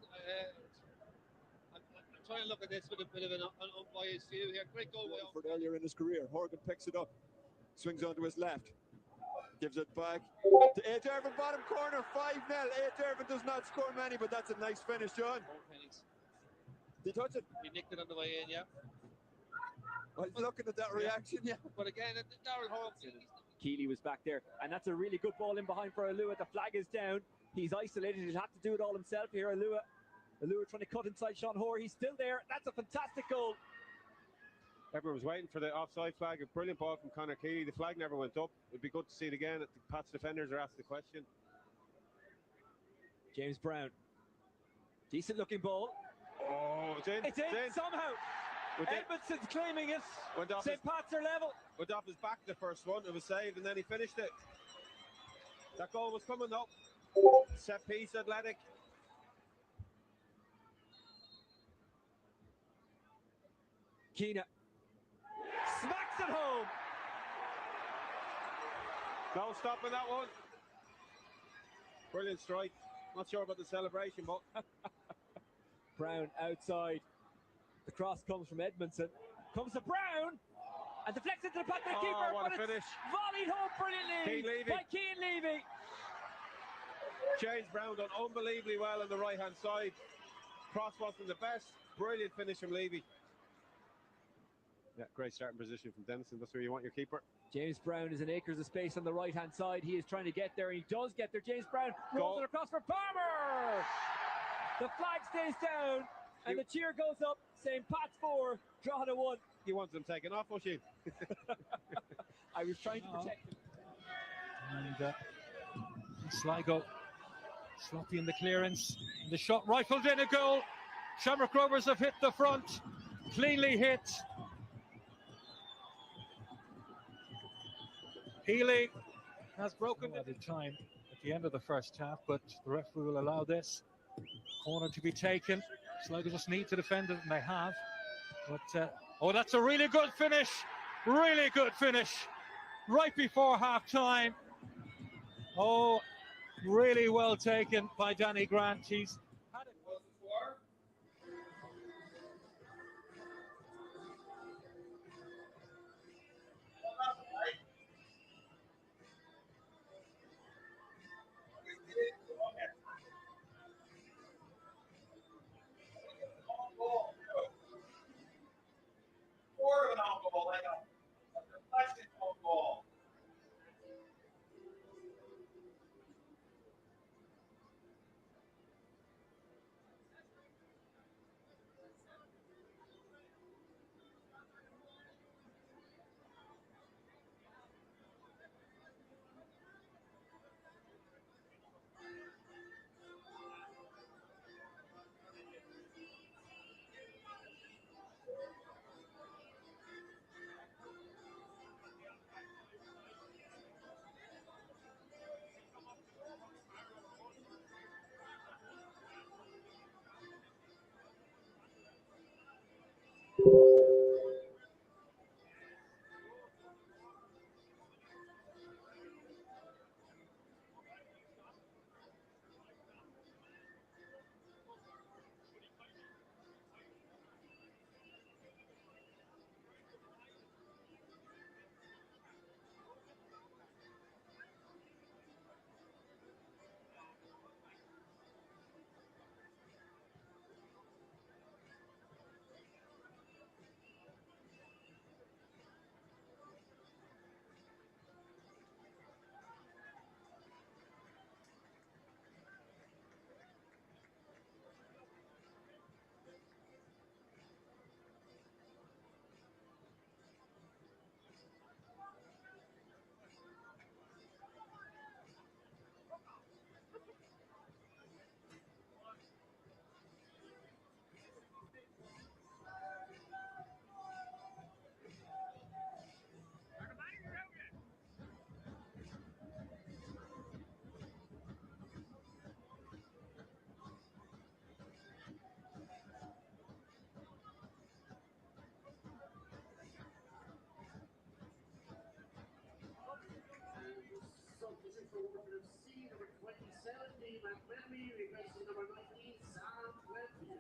I: trying to look at this with a bit of an unbiased view here. Great goal by
H: Owen. Earlier in his career, Horgan picks it up, swings onto his left, gives it back to A. Dervin, bottom corner, 5-0. A. Dervin does not score many, but that's a nice finish, John. Did he touch it?
I: He nicked it on the way in, yeah.
H: I was looking at that reaction, yeah.
I: But again, Darrell Horgan.
Z: Keeley was back there, and that's a really good ball in behind for Alua. The flag is down. He's isolated. He'll have to do it all himself here. Alua trying to cut inside Sean Hoare. He's still there. That's a fantastic goal.
A: Everyone was waiting for the offside flag. A brilliant ball from Conor Keeley. The flag never went up. It'd be good to see it again. The Pats defenders are asked the question.
Z: James Brown. Decent looking ball.
A: Oh, it's in.
Z: It's in somehow. Edmondson's claiming it. St. Pat's are level.
A: Went off his back the first one. It was saved, and then he finished it. That goal was coming up. Set piece, Athletic.
Z: Keena smacks it home.
A: No stopping that one. Brilliant strike. Not sure about the celebration, but
Z: Brown outside. The cross comes from Edmondson. Comes to Brown. And deflects into the back of the keeper.
A: What a
Z: but
A: finish.
Z: It's volleyed home brilliantly by Cian Levy.
A: James Brown done unbelievably well on the right-hand side. Cross wasn't the best. Brilliant finish from Levy. Yeah, great starting position from Denison. That's where you want your keeper.
Z: James Brown is in acres of space on the right-hand side. He is trying to get there, and he does get there. James Brown rolls it across for Palmer. The flag stays down, and the cheer goes up. St. Pat's 4, Drogheda 1.
A: You wanted them taken off, was you?
Z: I was trying to protect him.
F: And Sligo sloppy in the clearance. The shot rifled in, a goal. Shamrock Rovers have hit the front. Cleanly hit. Healy has broken at the time at the end of the first half, but the referee will allow this.
C: Corner to be taken. Sligo just need to defend it, and they have. But, oh, that's a really good finish. Really good finish. Right before half-time. Oh, really well taken by Danny Grant. He's had it.
D: Substitute for Waterford FC, number 27, Dean McMenemy, replacing number 19, Sam Glenfield.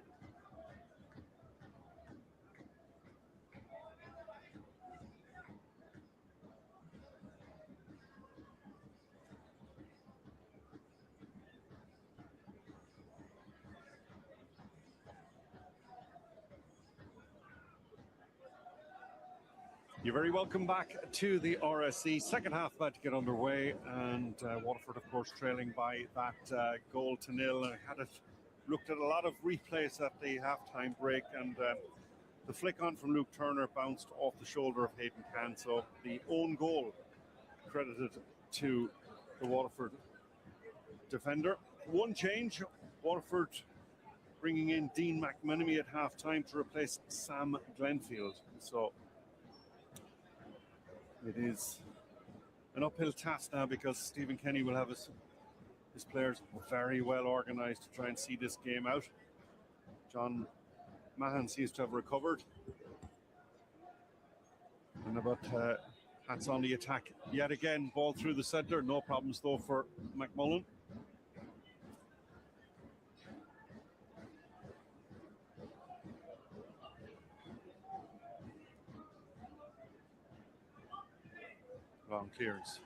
A: You're very welcome back to the RSC. Second half about to get underway, and Waterford, of course, trailing by that goal to nil. I had looked at a lot of replays at the halftime break, and the flick on from Luke Turner bounced off the shoulder of Hayden Cann. So the own goal credited to the Waterford defender. One change, Waterford bringing in Dean McMenemy at halftime to replace Sam Glenfield. So it is an uphill task now, because Stephen Kenny will have his players very well organised to try and see this game out. John Mahan seems to have recovered. And about hats on the attack yet again. Ball through the centre. No problems though for McMullen. Long clearance.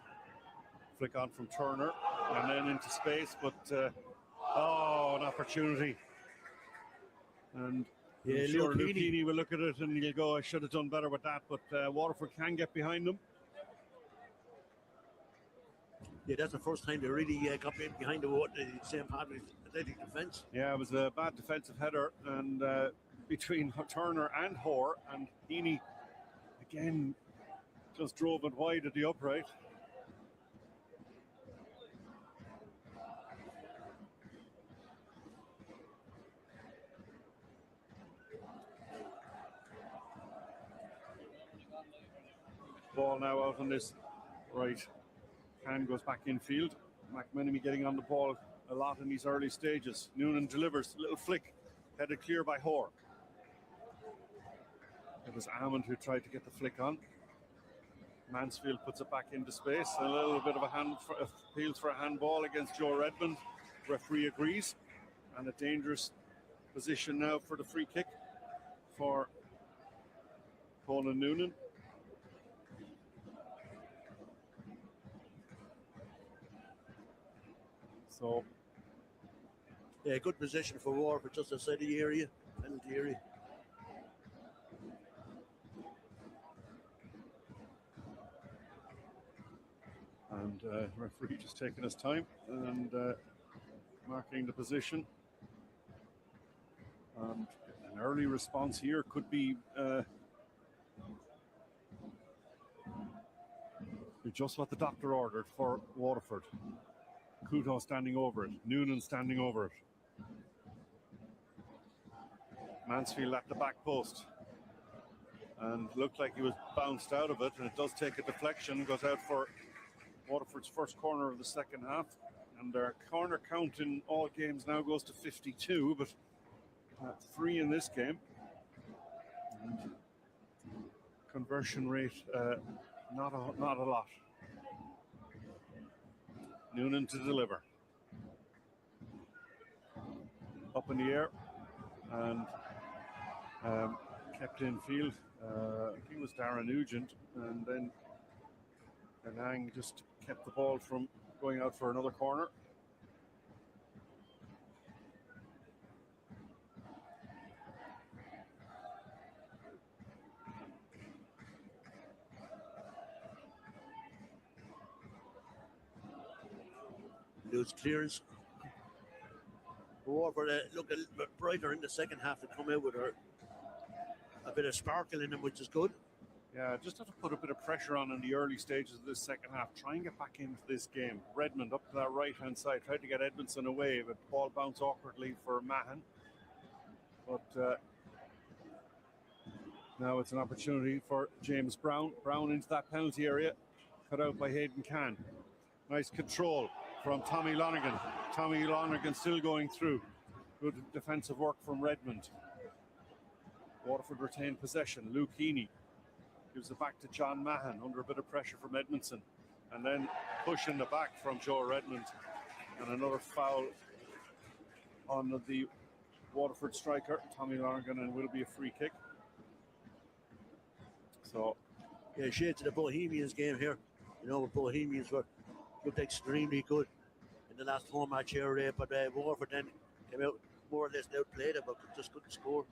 A: Flick on from Turner and then into space, but an opportunity. And I'm sure Luke Heaney will look at it and he'll go, I should have done better with that, but Waterford can get behind them.
J: Yeah, that's the first time they really got behind the St. Patrick's Athletic defence.
A: Yeah, it was a bad defensive header, and between Turner and Hoare, and Heaney again just drove it wide at the upright. Ball now out on this right. Can goes back infield. McMenemy getting on the ball a lot in these early stages. Noonan delivers, a little flick, headed clear by Hoare. It was Amond who tried to get the flick on. Mansfield puts it back into space. A little bit of appeals for a handball against Joe Redmond. Referee agrees. And a dangerous position now for the free kick for Conan Noonan. So,
J: yeah, good position for Waterford, just outside the area, penalty area.
A: And referee just taking his time and marking the position. And an early response here could be just what the doctor ordered for Waterford. Couto standing over it, Noonan standing over it. Mansfield at the back post. And looked like he was bounced out of it, and it does take a deflection, goes out for Waterford's first corner of the second half. And their corner count in all games now goes to 52, but 3 in this game. And conversion rate, not a lot. Noonan to deliver. Up in the air and kept in field. I think it was Darren Nugent, and then Anang just kept the ball from going out for another corner.
J: Lose clearance. Waterford look a little bit brighter in the second half to come out with a bit of sparkle in them, which is good.
A: Yeah, just have to put a bit of pressure on in the early stages of this second half. Try and get back into this game. Redmond up to that right-hand side. Tried to get Edmondson away, but ball bounced awkwardly for Mahan. But now it's an opportunity for James Brown. Brown into that penalty area. Cut out by Hayden Cann. Nice control from Tommy Lonergan. Tommy Lonergan still going through. Good defensive work from Redmond. Waterford retained possession. Luke Heaney gives it back to John Mahan under a bit of pressure from Edmondson. And then push in the back from Joe Redmond. And another foul on the Waterford striker, Tommy Lonergan, and will be a free kick. So,
J: yeah, shades of the Bohemians game here. You know, the Bohemians looked extremely good in the last home match here, but Waterford then came out more or less outplayed it, but just couldn't score.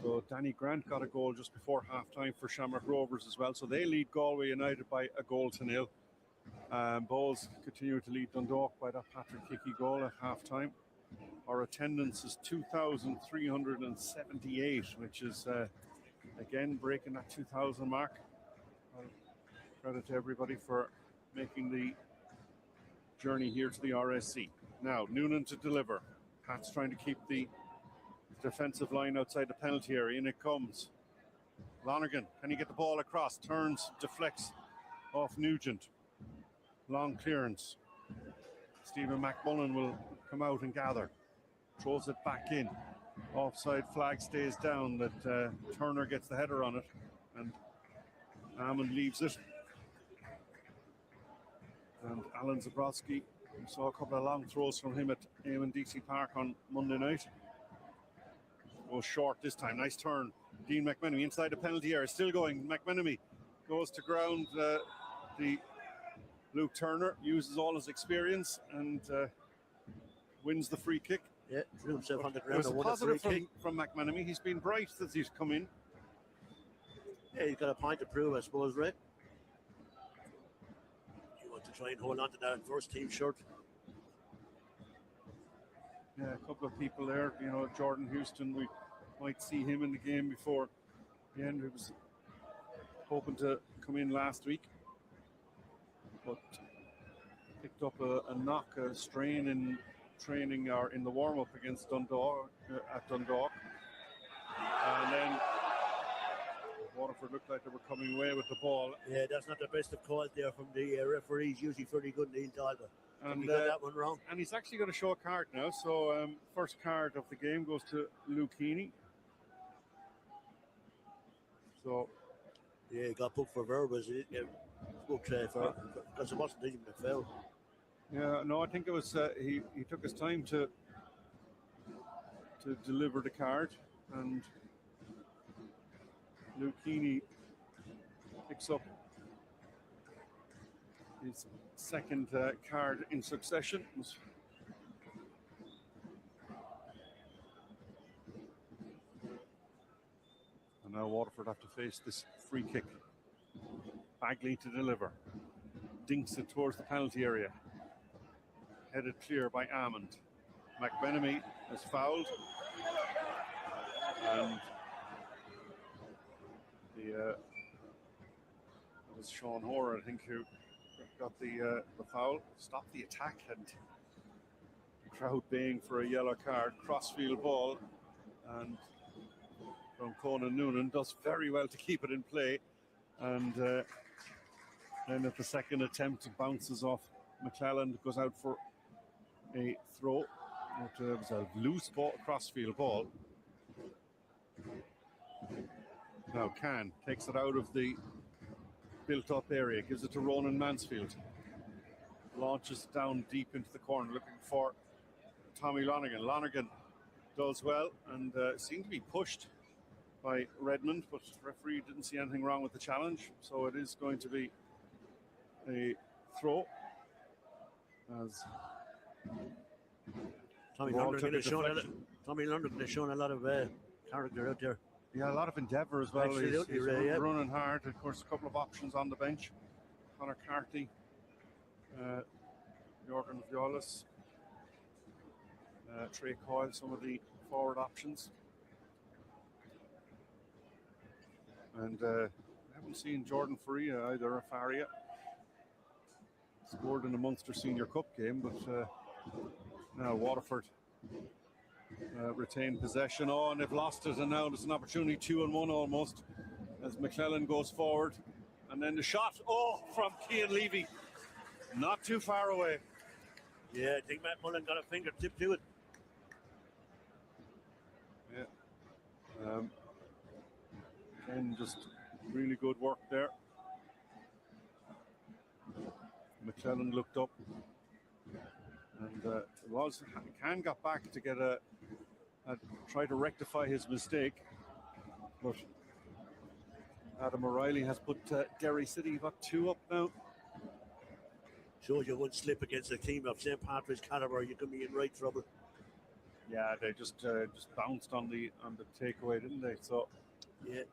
A: So Danny Grant got a goal just before half-time for Shamrock Rovers as well. So they lead Galway United by 1-0. Bowls continue to lead Dundalk by that Patrick Hickey goal at half-time. Our attendance is 2,378, which is, again, breaking that 2,000 mark. Credit to everybody for making the journey here to the RSC. Now, Noonan to deliver. Pat's trying to keep the defensive line outside the penalty area. In it comes. Lonergan, can he get the ball across? Turns, deflects off Nugent. Long clearance. Stephen McMullen will come out and gather. Throws it back in. Offside flag stays down. That Turner gets the header on it. And Amon leaves it. And Alan Zabrowski, we saw a couple of long throws from him at Eamon DC Park on Monday night. Goes short this time. Nice turn. Dean McMenemy inside the penalty area. Still going. McMenemy goes to ground. The Luke Turner uses all his experience and wins the free kick.
J: Yeah, threw himself on the ground.
A: It was a positive from McMenemy. He's been bright since he's come in.
J: Yeah, he's got a point to prove, I suppose, right? You want to try and hold on to that first team shirt.
A: Yeah, a couple of people there. You know, Jordan Houston, we might see him in the game before the end. He was hoping to come in last week, but picked up a knock, a strain in training or in the warm-up against Dundalk at Dundalk. And then Waterford looked like they were coming away with the ball.
J: Yeah, that's not the best of calls there from the referees. Usually pretty good, Neil Talbot.
A: And
J: he got that one wrong.
A: And he's actually going to show a card now. So first card of the game goes to Luke Heaney. So
J: yeah, he got booked for verbals. Booked because it wasn't even a foul.
A: Yeah, no, I think it was he took his time to deliver the card, and Luke Heaney picks up his second card in succession. And now Waterford have to face this free kick. Bagley to deliver. Dinks it towards the penalty area. Headed clear by Amond. McMenemy is fouled. And it was Sean Hoare, I think, who got the foul. Stopped the attack, and the crowd baying for a yellow card. Crossfield ball, and from Conan Noonan does very well to keep it in play. And then at the second attempt, it bounces off McClelland, goes out for a throw. It was a loose ball, crossfield ball. Now Can takes it out of the built-up area, gives it to Ronan Mansfield. Launches down deep into the corner, looking for Tommy Lonergan. Lonergan does well and seemed to be pushed by Redmond, but the referee didn't see anything wrong with the challenge, so it is going to be a throw. As
J: Tommy Lonergan has shown a lot of character out there.
A: Yeah, a lot of endeavour as well.
J: Absolutely,
A: he's
J: Ray,
A: running hard. Of course, a couple of options on the bench. Conor Carty, Jordan Violas, Trey Coyle, some of the forward options. And I haven't seen Jordan Faria either, or Faria. Scored in a Munster Senior Cup game, but now Waterford retain possession. Oh, and they've lost it, and now there's an opportunity, 2-on-1 almost, as McClellan goes forward. And then the shot, from Cian Levy. Not too far away.
J: Yeah, I think Matt Mullen got a fingertip to it.
A: Yeah. And just really good work there. McClellan looked up, and Can got back to get try to rectify his mistake, but Adam O'Reilly has put Derry City got 2 up now.
J: Shows you one slip against a team of St. Patrick's caliber, you can be in right trouble.
A: Yeah, they just bounced on the takeaway, didn't they? So
J: yeah,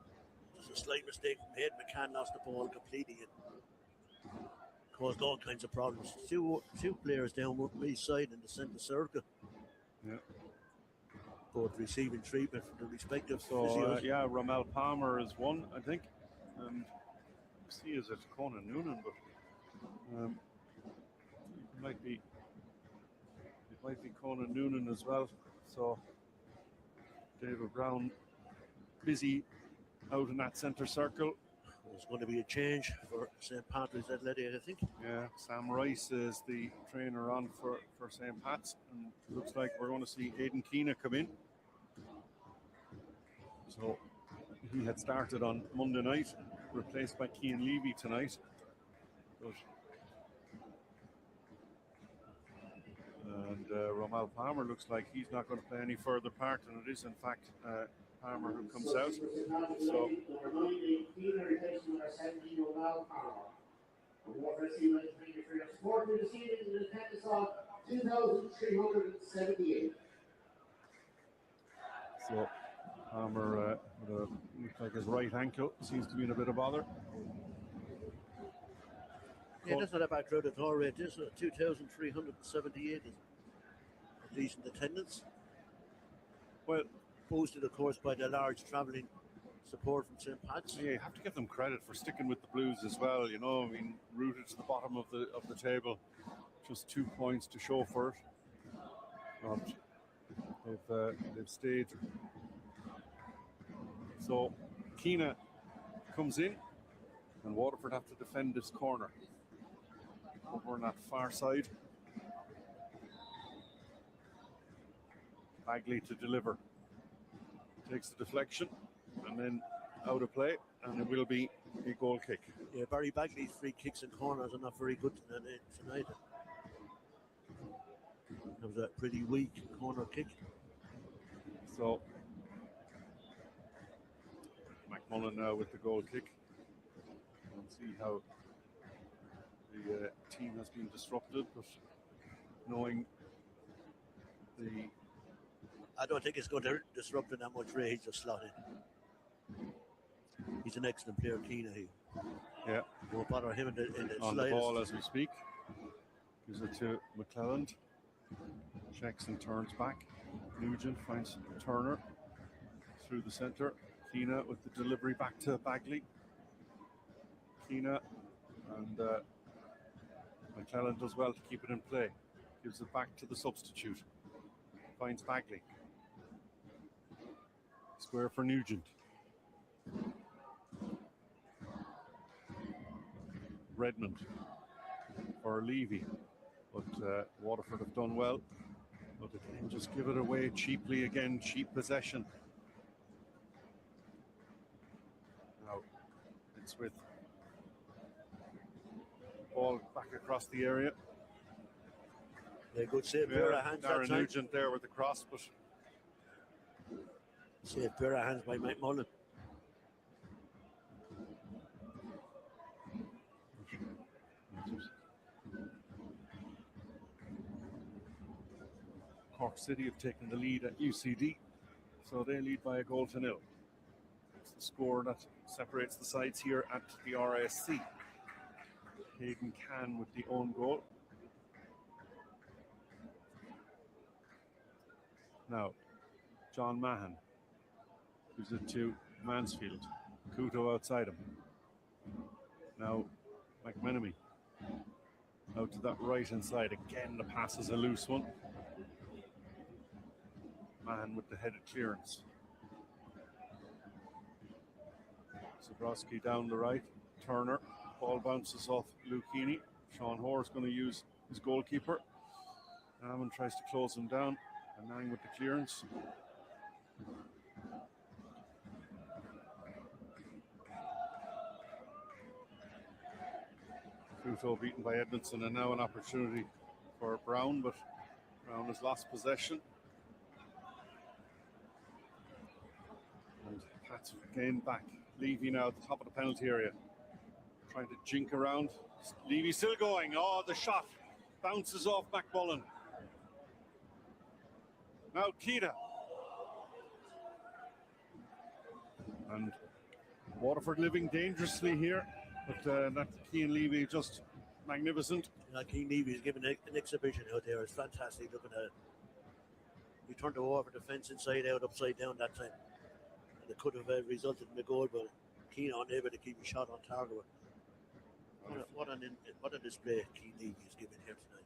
J: just a slight mistake from Head. McCann lost the ball completely and caused all kinds of problems. Two players down one each side in the centre circle.
A: Yeah.
J: Both receiving treatment from the respective
A: physios. Ramel Palmer is one, I think. And see, is it Conan Noonan, but it might be Conan Noonan as well. So David Brown busy out in that centre circle.
J: There's going to be a change for St. Patrick's Athletic, I think.
A: Yeah, Sam Rice is the trainer on for St. Pat's, and it looks like we're going to see Aidan Keena come in. So he had started on Monday night, replaced by Cian Levy tonight. And Ramal Palmer looks like he's not going to play any further part, and it is in fact Palmer who comes out. So So Palmer looks like his right ankle seems to be in a bit of bother.
J: Yeah, that's not a bad crowd at all, Ray. This is 2,378 is a decent attendance.
A: Well,
J: boosted, of course, by the large travelling support from St. Pat's.
A: Yeah, you have to give them credit for sticking with the Blues as well. You know, I mean, rooted to the bottom of the table, just 2 points to show for it. They've stayed. So Keena comes in, and Waterford have to defend this corner. Over on that far side. Bagley to deliver. Takes the deflection and then out of play, and it will be a goal kick.
J: Yeah, Barry Bagley's free kicks and corners are not very good tonight. That was a pretty weak corner kick.
A: So McMullen now with the goal kick. We'll see how the team has been disrupted, but knowing the...
J: I don't think it's going to disrupt him that much. Ray, he's just slotted. He's an excellent player, Keena.
A: Yeah.
J: Won't bother him in the
A: on
J: slightest.
A: the ball as we speak. Gives it to McClelland. Checks and turns back. Nugent finds Turner through the centre. Keena with the delivery back to Bagley. Keena and McClelland does well to keep it in play. Gives it back to the substitute. Finds Bagley. Square for Nugent. Redmond for Levy, but Waterford have done well, but again just give it away cheaply again. Cheap possession. Now it's with ball back across the area.
J: Yeah, good save, pair of hands.
A: Darren Nugent there with the cross, but
J: save, pair of hands by Mike Mullen.
A: Cork City have taken the lead at UCD, so they lead by a goal to nil. It's the score that separates the sides here at the RSC. Hayden Can with the own goal. Now, John Mahan gives it to Mansfield. Kuto outside him. Now, McMenemy out to that right hand side. Again, the pass is a loose one. Man with the headed clearance. Zabrowski down the right. Turner. Ball bounces off Lucchini. Sean Hoare is going to use his goalkeeper. Almond tries to close him down. Anang with the clearance. Kuto beaten by Edmondson, and now an opportunity for Brown, but Brown has lost possession. And Pats gained back. Levy now at the top of the penalty area. Trying to jink around. Levy still going. Oh, the shot bounces off McMullen. Now Keita. And Waterford living dangerously here, but that Keane Levy just magnificent.
J: Yeah, Keane Levy is giving an exhibition out there. It's fantastic looking at it. He turned the over defence inside out, upside down that time. And it could have resulted in a goal, but Keane unable to keep a shot on target. What a display Keane Levy is giving here tonight.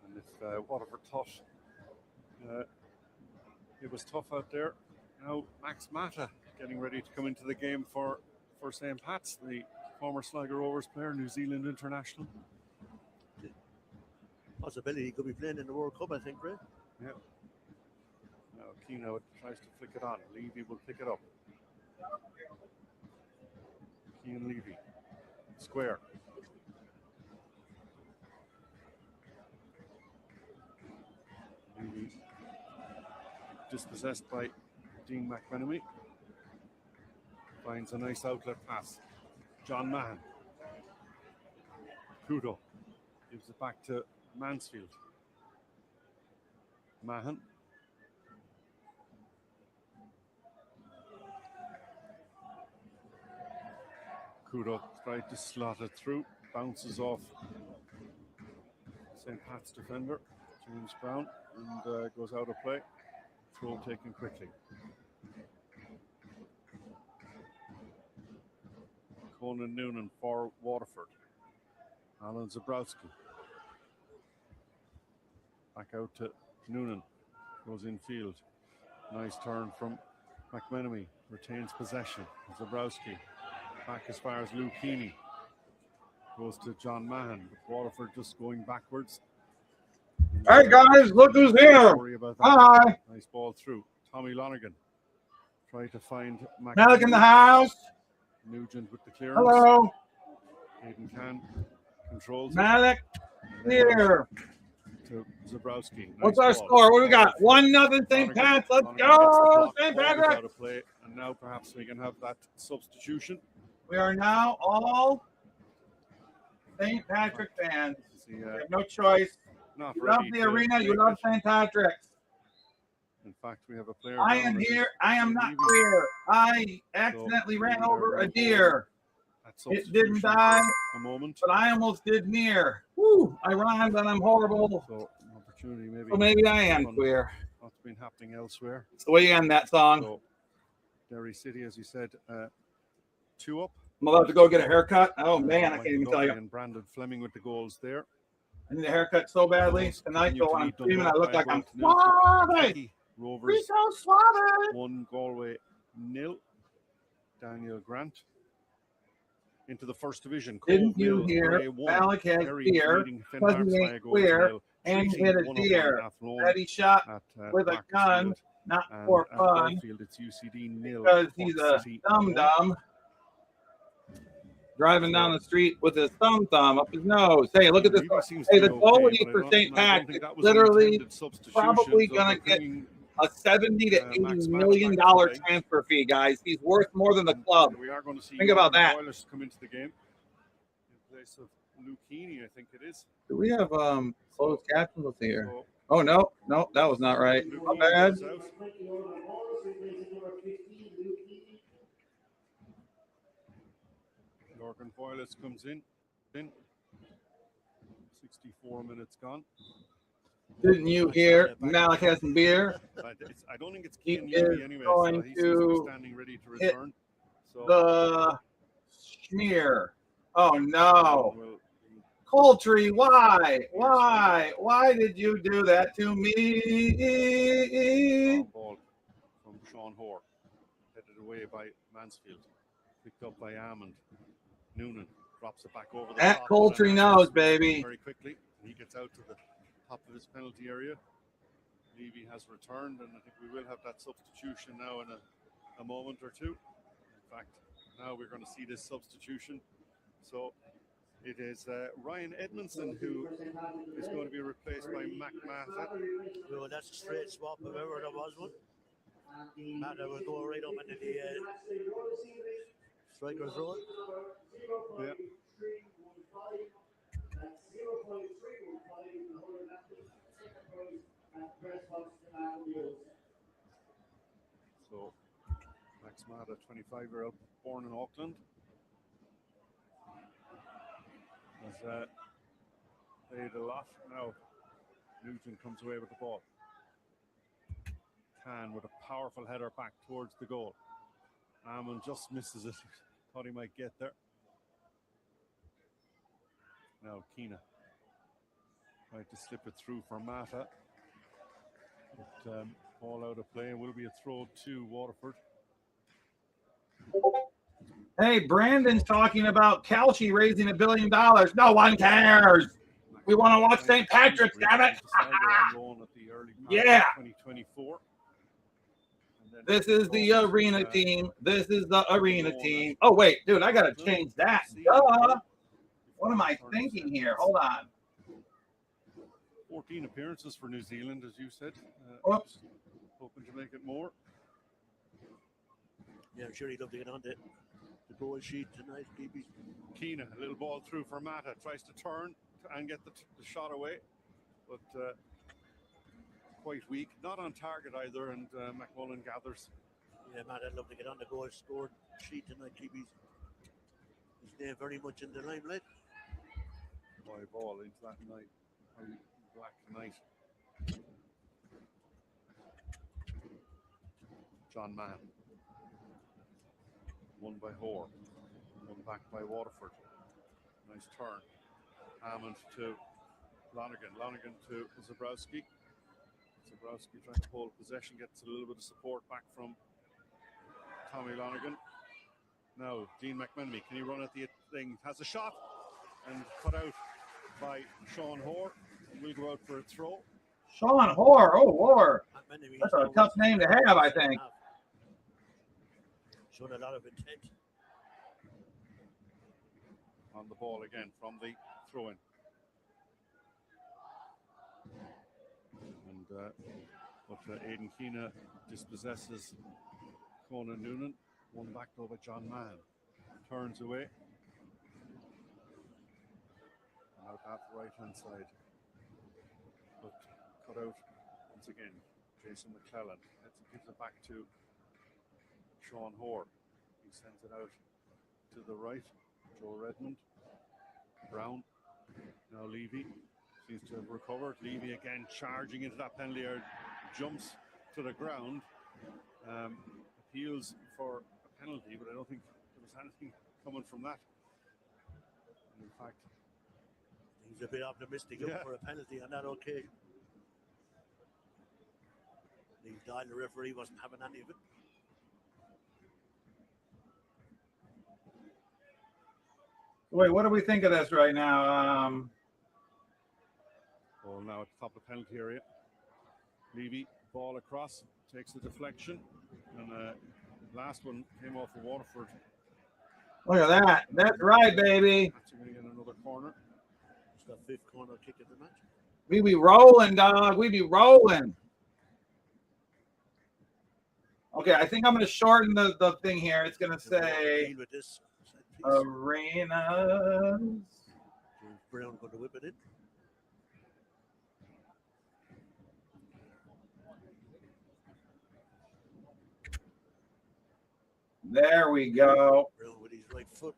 A: And if Waterford thought it was tough out there, now Max Mata getting ready to come into the game for St. Pat's, the former Sligo Rovers player, New Zealand international.
J: Possibility he could be playing in the World Cup, I think, right?
A: Yeah. Now Keano tries to flick it on. Levy will pick it up. Keane Levy. Square. Levy dispossessed by Dean McMenemy. Finds a nice outlet pass. John Mahan. Kudo gives it back to Mansfield. Mahan. Kudo tried to slot it through. Bounces off St. Pat's defender, James Brown, and goes out of play. Throw taken quickly. Conan Noonan for Waterford. Alan Zabrowski. Back out to Noonan. Goes infield. Nice turn from McMenemy. Retains possession. Zabrowski Back as far as Lou Keeney. Goes to John Mahan. Waterford just going backwards.
B: Hey guys, look who's here. Hi.
A: Nice ball through. Tommy Lonergan. Try to find
B: Malik in the house.
A: Nugent with the clearance.
B: Hello.
A: Hayden Can controls
B: Malik here.
A: To Zabrowski.
B: What's our score? What do we got? 1-0 St. Pat's. Let's go, St. Patrick.
A: Out of play, and now perhaps we can have that substitution.
B: We are now all St. Patrick fans. You have no choice. You love the arena. You love St. Patrick's.
A: In fact, we have a player.
B: I am here. I am not clear. I accidentally ran over a deer. It didn't die,
A: a moment,
B: but I almost did near. Woo! I rhymed and I'm horrible.
A: So opportunity, maybe.
B: So maybe I am queer.
A: What's been happening elsewhere?
B: It's the way you end that song.
A: So, Derry City, as you said, 2 up.
B: I'm about to go get a haircut. Oh man, I can't even tell you.
A: And Brandon Fleming with the goals there.
B: I need a haircut so badly tonight. So when I'm streaming, I look like I'm suave.
A: Rovers
B: Rico Suave.
A: 1, Galway 0. Daniel Grant into the first division.
B: Didn't you hear? Alec has beer because he ain't queer and he hit a deer. That he shot with a gun, not for fun,
A: it's UCD 0
B: because he's a dum-dum. Driving down the street with his thumb up his nose. Hey, look at this. Hey, the goalie for St. Patrick literally probably going to get a $70 to $80 million transfer fee, guys. He's worth more than the club.
A: We are going to see
B: Think about that.
A: Oilers come into the game in place of Lou Keeney, I think it is.
B: Do we have closed captions here? Oh no, that was not right. My bad.
A: Lorcan Boyles comes in. 64 minutes gone.
B: Didn't you hear? Malik has some beer.
A: I don't think it's
B: He
A: Keane
B: is
A: anyway.
B: going
A: So he's
B: to
A: standing ready to
B: hit
A: return. So
B: the smear. Oh no. Coltree, why? Why did you do that to me?
A: Ball from Sean Hoare. Headed away by Mansfield. Picked up by Amond. Noonan drops it back over the
B: At
A: top.
B: Coltree knows, baby.
A: Very quickly. He gets out to the top of his penalty area. Levy has returned, and I think we will have that substitution now in a moment or two. In fact, now we're going to see this substitution. So it is Ryan Edmondson who is going to be replaced by Mac Mata.
J: Well, that's a straight swap if ever there was one. Mata will go right up into the striker's role.
A: Yeah. So, Max Mata, 25-year-old, born in Auckland, has played a lot. Now, Nugent comes away with the ball. Can with a powerful header back towards the goal. Amon just misses it. Thought he might get there. Now, Keena tried to slip it through for Mata. But ball out of play, will be a throw to Waterford.
B: Hey, Brandon's talking about Calci raising $1 billion. No one cares. We want to watch St. Patrick's, damn it. Yeah.
A: 2024.
B: This is the arena team. This is the arena team. Oh, wait, dude, I got to change that. Duh. What am I thinking here? Hold on.
A: 14 appearances for New Zealand, as you said.
B: Oops.
A: Hoping to make it more.
J: Yeah, I'm sure he'd love to get on the goal sheet tonight, DB.
A: Keena, a little ball through for Mata. Tries to turn and get the shot away. But quite weak. Not on target either, and McMullen gathers.
J: Yeah, Mata, I'd love to get on the goal scored sheet tonight, DB. He's there very much in the limelight.
A: Boy, ball into that night. Black tonight. John Mann. Won by Hoare. Won back by Waterford. Nice turn. Hammond to Lonergan. Lonergan to Zabrowski. Zabrowski trying to hold possession. Gets a little bit of support back from Tommy Lonergan. Now, Dean McMenemy, can he run at the thing? Has a shot and cut out by Sean Hoare. Will go out for a throw.
B: Sean Hoare. Oh, Hoare. That's a tough name to have, I think.
J: Showed a lot of intent.
A: On the ball again from the throw-in. And Aidan Keena dispossesses Conan Noonan. One back though by John Mann. Turns away. And out that right-hand side. But cut out once again. Jason McClellan. Gives it back to Sean Hoare. He sends it out to the right. Joe Redmond. Brown. Now Levy seems to have recovered. Levy again charging into that penalty area. Jumps to the ground. Appeals for a penalty, but I don't think there was anything coming from that. In fact,
J: he's a bit optimistic looking for a penalty on that occasion. He died, the referee wasn't having any of it.
B: Wait, what do we think of this right now?
A: Ball now at the top of the penalty area. Levy, ball across, takes the deflection, and last one came off of Waterford.
B: Look at that. That's right, baby.
A: That's going to get another corner.
J: It's the fifth corner kick of the match.
B: We be rolling, dog. We be rolling. Okay, I think I'm going to shorten the thing here. It's going to say Arenas.
J: James Brown going to whip it in.
B: There we go.
J: Brown with his right foot.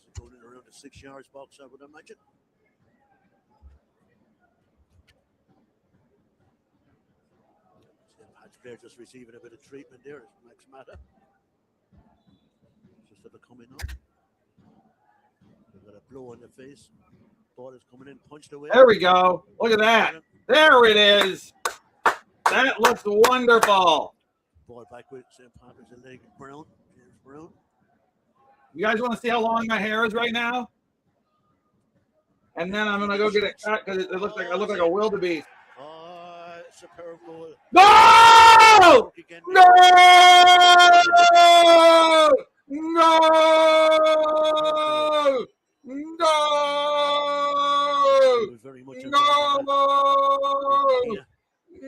J: Just going in around the 6 yards box, I would imagine. Patch player just receiving a bit of treatment there. It's Max Mata. Just at the coming up. They've got a blow on the face. Ball is coming in, punched away.
B: There we go. Look at that. There it is. That looks wonderful.
J: Ball back with St. Patrick's and leg. Brown. James Brown.
B: You guys want to see how long my hair is right now? And then I'm gonna go get it cut because it looks like I look like a wildebeest.
J: Superb goal.
B: No! No! No! No!
J: Very much
B: no!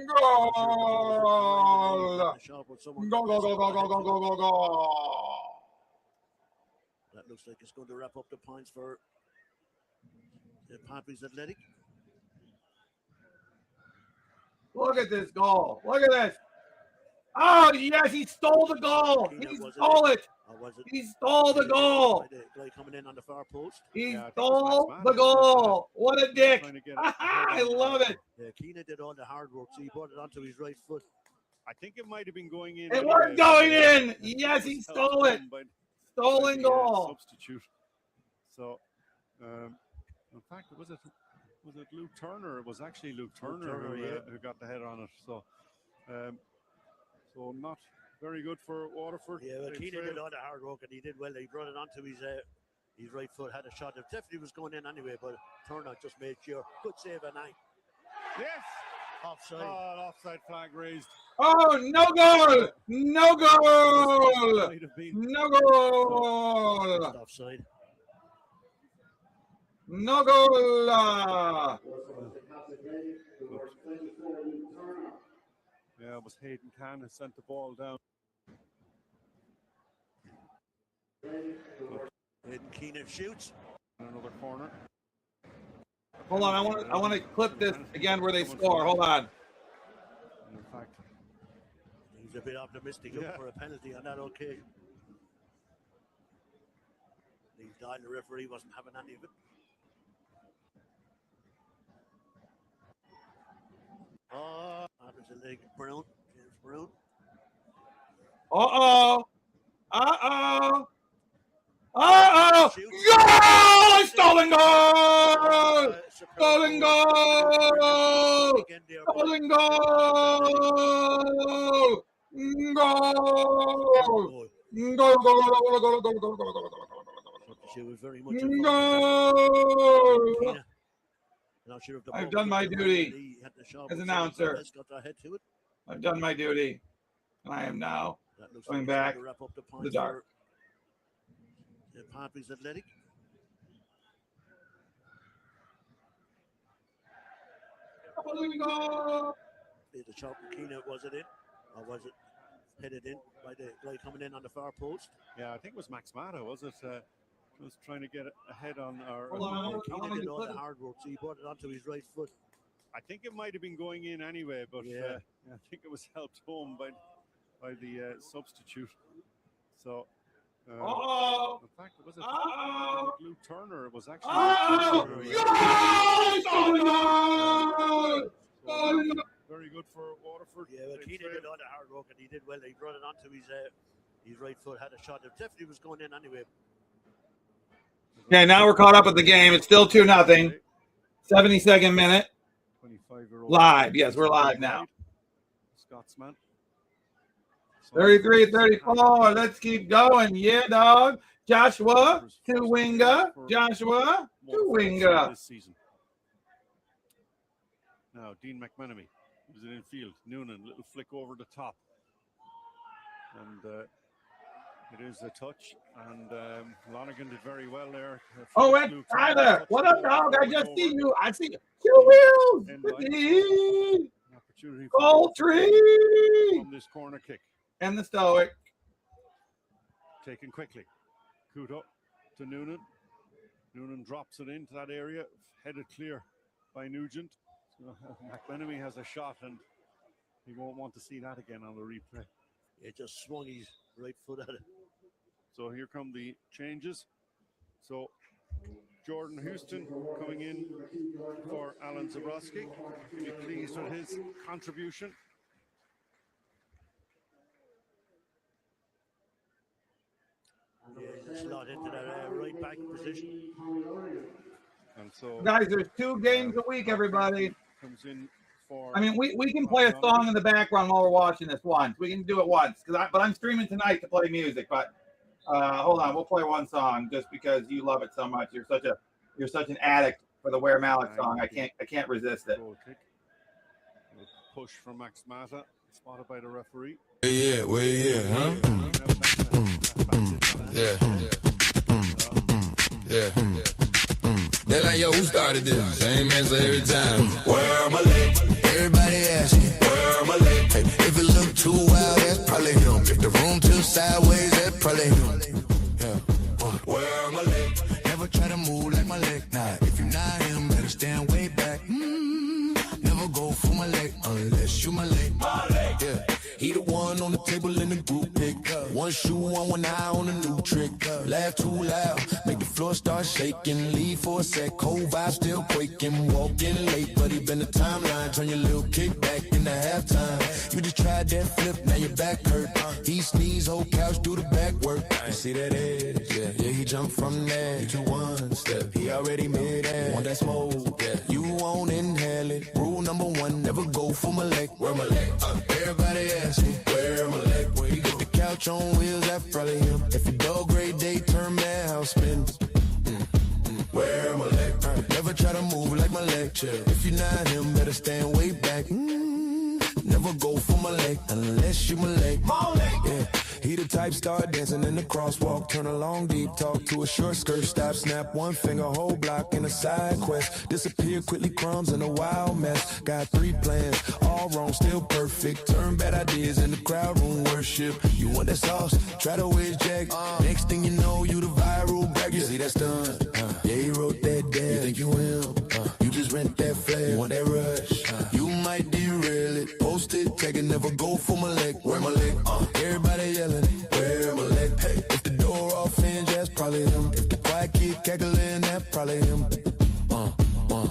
B: Go.
J: That looks like it's going to wrap up the points for the Patrick's Athletic.
B: Look at this goal. Look at this. Oh, yes, he stole the goal. He stole it. He stole the goal.
J: The guy coming in on the far post.
B: He stole the goal. What a dick. I love it.
J: Yeah, Keena did all the hard work, so he brought it onto his right foot.
A: I think it might have been going in.
B: It was going in. Yes, he stole it. Stolen goal.
A: Substitute. So, in fact, was it Luke Turner? It was actually Luke Turner, who got the head on it. So, so not very good for Waterford.
J: Yeah, well, Keena did all the hard work and he did well. He brought it onto his right foot, had a shot. It definitely was going in anyway, but Turner just made sure. Good save at 9.
A: Yes.
J: Offside.
A: Oh, offside flag raised.
B: Oh, no goal! No goal! No goal!
J: Just offside.
B: No goal!
A: Yeah, it was Hayden Cann who sent the ball down.
J: Hayden Keenan shoots.
A: Another corner.
B: Hold on, I want to clip this again where they score. Hold on.
A: In fact,
J: he's a bit optimistic looking for a penalty on that occasion. He died, the referee wasn't having any of it. Happens a leg. Brown, James Brown.
B: Goal! Stolen goal! Stolen goal! Stolen goal! Goal!
J: She was very much involved. Not sure if the
B: I've done my duty as announcer. I've done my duty, and I am now going back to the dark.
J: The Poppy's Athletic. The shot from Keena, was it in? Or was it headed in by the guy coming in on the far post?
A: Yeah, I think it was Max Mata, was it? Was trying to get ahead on our.
J: Keena did all the hard work, so he brought it onto his right foot.
A: I think it might have been going in anyway, but I think it was helped home by the substitute. So, in fact, was it Luke Turner? It was actually. Very good for Waterford.
J: Yeah, well, Keena did all the hard work, and he did well. He brought it onto his right foot, had a shot. It definitely was going in anyway.
B: Okay, now we're caught up with the game. It's still 2-0. 72nd minute. Live. Yes, we're live now.
A: Scotsman.
B: 33-34. Let's keep going. Yeah, dog. Joshua to Winga. Joshua to Winga.
A: This season. Now, Dean McMenemy was in infield. Noonan, little flick over the top. And it is a touch. And Lonergan did very well there.
B: Oh, it's Tyler. What up, dog? I just see you. I see you. Two wheels.
A: Opportunity
B: Poultry.
A: From this corner kick.
B: And the Stoic.
A: Taken quickly. Kuto to Noonan. Noonan drops it into that area. Headed clear by Nugent. So McMenemy has a shot, and he won't want to see that again on the replay.
J: It just swung his right foot at it.
A: So here come the changes. So Jordan Houston coming in for Alan Zabrowski. Be pleased with his contribution.
J: Yeah, he's a slot into that right back position.
A: And so,
B: guys, there's 2 games a week, everybody.
A: Comes in for.
B: I mean, we can play a song in the background while we're watching this once. We can do it once, but I'm streaming tonight to play music. But hold on, we'll play one song just because you love it so much. You're such an addict for the Ware Malik song. I can't resist it.
A: Push from Max Mata, spotted by the referee.
K: Yeah, huh? Yeah. They're like, yo, who started this? Same answer every time. Where my leg? Everybody asking, where my leg? Hey, if it look too wild, that's probably him. If the room too sideways, that's probably him. Yeah. Where my leg? Never try to move like my leg. Nah, if you're not him, better stand way back. Never go for my leg unless you my leg. Yeah. He the one on the table in the group pick. One shoe on one eye on a new trick. Laugh too loud, make the floor start shaking. Leave for a sec, cold vibe still quaking. Walking late, but he been the timeline. Turn your little kick back into halftime. You just tried that flip, now your back hurt. He sneeze, whole couch, do the back work. You see that edge? Yeah, he jumped from there. You to one step, he already made that. Want that smoke? Yeah, you won't inhale it. Rule number 1, never go for my leg. Where my leg? Everybody ask me, where my leg? Where you get the couch on wheels, that probably him. If a dog great day, turn madhouse spin. Where my leg? Never try to move like my leg chill. If you're not him, better stand way back. Never go for my leg unless you my leg. Yeah. He the type start dancing in the crosswalk, turn a long deep talk to a short skirt, stop, snap one finger, whole block in a side quest, disappear quickly, crumbs in a wild mess. Got 3 plans, all wrong, still perfect. Turn bad ideas in the crowd room worship. You want that sauce? Try to wedge jack. Next thing you know, you the viral brag. You see that stunt? Yeah, he wrote that down. You think you him? You just rent that flag. You want that rush? You might derail it. Post it, tag it, never go for my leg. Where my leg? Everybody yelling, where my leg? Hey, if the door off hinge, that's probably him. If the quiet kid cackling, that's probably him.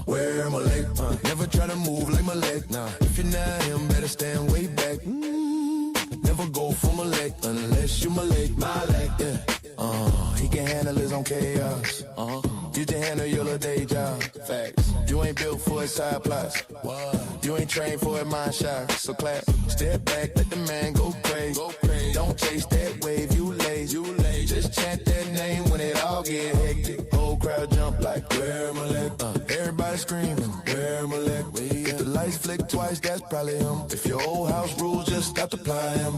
K: Where my leg? Never try to move like my leg. Nah, if you're not him, better stand way back. Never go for my leg unless you my leg. My leg, yeah. He can handle his own chaos. You can handle your little day job. Facts. You ain't built for a side plots. You ain't trained for a mind shot. So clap, step back, let the man go crazy. Don't chase that wave, you late. lazy. Just chant that name when it all get hectic. Whole crowd jump like, where my leg? Everybody screaming, where my leg? If the lights flick twice, that's probably him. If your old house rules, just stop to apply him.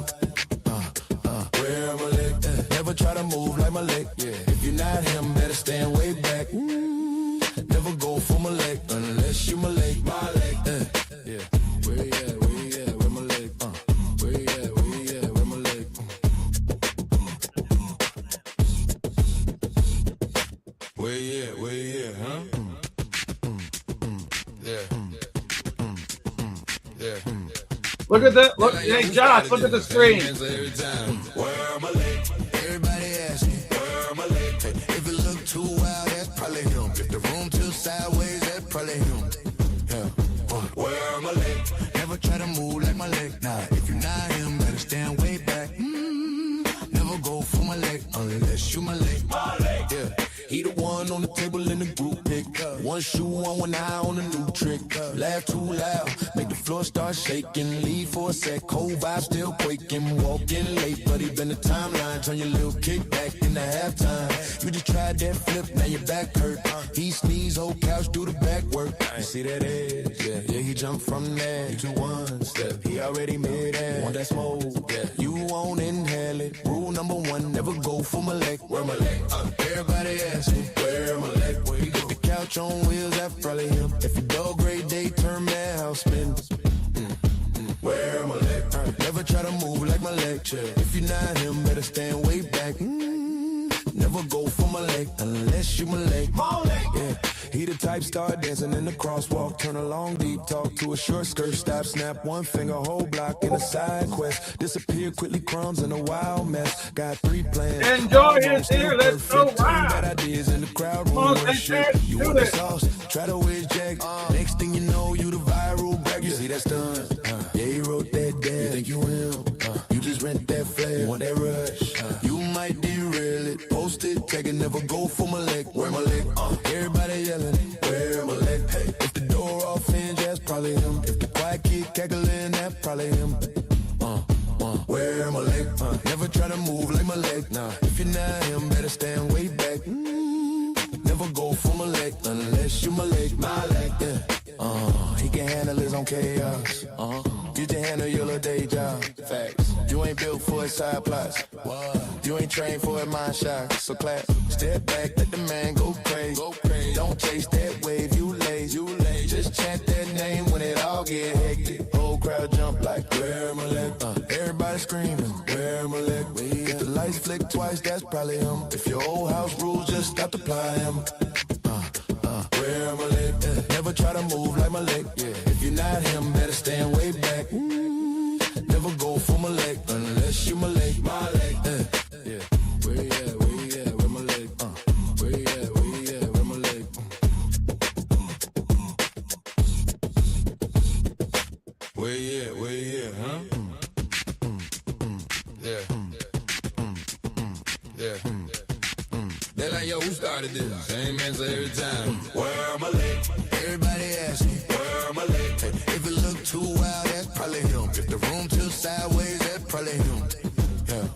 K: Where my leg? Never try to move like my leg. If you're not him, better stand way back. Never go for my leg unless you my leg. My leg. Yeah. Where you at? Where you at? Where my leg? Where you at? Where you at? Where my leg? Where you at? Where you at? Huh? Yeah.
B: Look at that. Look, hey, Josh, look at the screen.
K: Where my leg? Everybody asking, where my leg? If it look too wild, that's probably him. If the room too sideways, that's probably him. Yeah. Where my leg? Never try to move like my leg. Nah, if you're not him, better stand way back. Never go for my leg unless you my leg. My leg. Yeah. He the one on the table in the group pick. One shoe on, one eye on a new trick. Laugh too loud, make the floor start shaking. Leave for a sec, cold vibe still quaking. Walking late, but he been the timeline. Turn your little kick back into halftime. You just tried that flip, now your back hurt. He sneeze, whole couch, do the back work. You see that edge? Yeah, he jumped from there. You to one step, he already made that. Want that smoke? Yeah, you won't inhale it. Rule number one, never go for my leg. Where my leg? Everybody asking, where my leg? Where you got the couch on wheels, that's probably him. If you dog great day, turn man house spin. Where my leg? Never try to move like my leg. If you're not him, better stand way back. Never go for my leg unless you my leg. Yeah. He the type start dancing in the crosswalk. Turn a long deep talk to a short skirt. Stop, snap one finger, whole block in a side quest. Disappear quickly, crumbs in a wild mess. Got 3 plans.
B: Enjoy it here. Let's go wild.
K: Got ideas in the crowd room. You want the sauce? Try to whiz jack. Next thing you know, you the viral brag. You see that stunt? Yeah, he wrote that down. You think you him? You just rent that flag. You want that rush? You might derail it. Post it, tag it, never go for my leg. Where my leg? Everybody yelling, where my leg? Hey, if the door off hinge, that's probably him. If the quiet kid cackling, that's probably him. Where my leg? Never try to move like my leg. Nah, if you're not him, better stand way back. Never go for my leg unless you my leg. My leg, yeah. He can handle his own chaos. You can handle your little day job. Facts. You ain't built for a side plots. You ain't trained for a mind shot. So clap, step back, let the man go crazy. Don't chase that wave, you lazy. Just chant that name when it all get hectic. Whole crowd jump like, where my leg? Everybody screaming, where my leg? If the lights flick twice, that's probably him. If your old house rules, just stop to apply him. Where my leg? Never try to move like my leg. If you're not him, better stand way back. Never go for my leg unless you my leg. My leg. Yeah. Where you at? Where you at? Where my leg? Where you at? Where you at? Where my leg? Where you at? Where you at? Huh? Yeah. Yeah. They're like, yo, who started this? Same answer every time. Where my leg? Everybody asking, where my leg? Hey, if it look too wild, that's probably him. If the room too sideways, that's probably him. Yeah.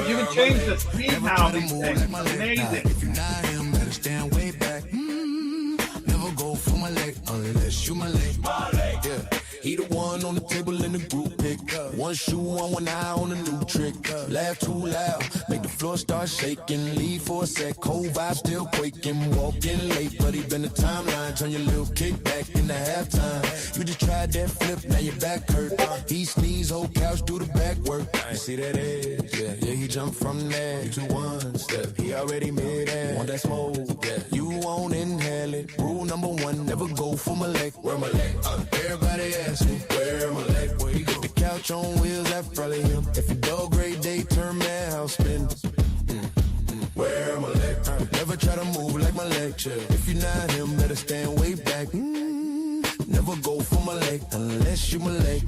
B: You can change the speed now. These things. Amazing.
K: If you're not him, better stand way back. Never go for my leg unless you my leg. My leg. Yeah. He the one on the table in the group pick. One shoe on, one eye on a new trick. Laugh too loud, make the floor start shaking. Leave for a sec, cold vibe still quaking. Walking late, but he been the timeline. Turn your little kick back into halftime. You just tried that flip, now your back hurt. He sneeze, whole couch, do the back work. You see that edge? Yeah, he jumped from there. You to one step, he already made that. Want that smoke? Yeah, you won't inhale it. Rule number one, never go for my leg. Where my leg? Everybody asking, where my leg? Where you got the couch on wheels, that's probably him. If you dog great day, turn man house spin. Where my leg? Never try to move like my leg. If you're not him, better stand way back. Never never go for my leg unless you my leg.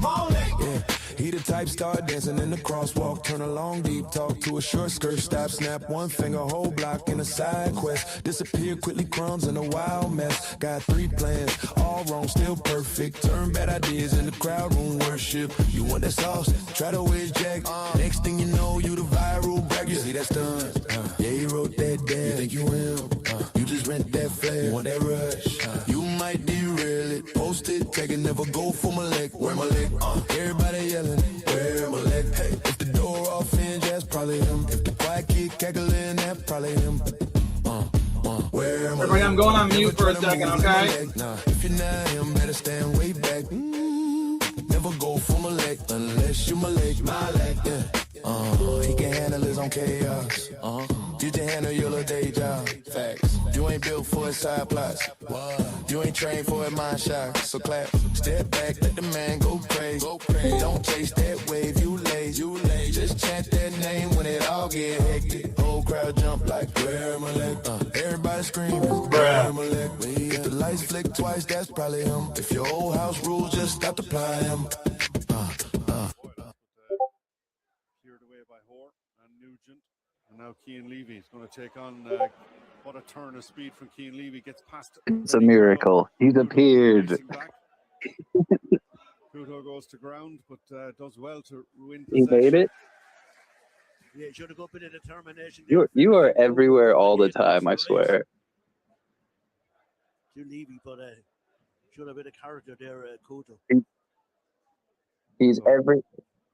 K: Yeah, he the type start dancing in the crosswalk, turn a long deep talk to a short skirt, stop, snap one finger, whole block in a side quest, disappear quickly, crumbs in a wild mess. Got 3 plans, all wrong, still perfect. Turn bad ideas in the crowd room worship. You want that sauce? Try to wedge jack. Next thing you know, you the viral brag. You see that stunt? Yeah, he wrote that down. You think you him? You just rent that flare. You want that rush? You might derail it. Post it, take it, never go for my leg. Where my leg? Everybody yelling, where my leg? Hey, if the door off hinge, that's probably him. If the quiet kid cackling, that's probably him.
B: Everybody, I'm going on mute for a second, okay?
K: Nah, if you're not him, better stand way back. Never go for my leg unless you my leg. My leg, yeah. He can handle his own chaos. You can handle your little day job. Facts. You ain't built for his side plots. You ain't trained for a mind shot. So clap, step back, let the man go crazy. Don't chase that wave, you lazy. Just chant that name when it all get hectic. Whole crowd jump like, where my leg? Everybody screaming, where my leg? If the lights flick twice, that's probably him. If your old house rules, just stop to apply him.
A: Cleared away by Hoare and Nugent. And now Cian Levy is going to take on what a turn of speed from Cian Levy. Gets past.
L: It's a miracle. He's appeared.
A: Kuto goes to ground, but does well to win
L: He
A: possession.
L: made it.
J: Yeah, should have got a bit of determination.
L: You are everywhere all the time, I swear.
J: To Levy, but should have been a character there, Kuto.
L: He's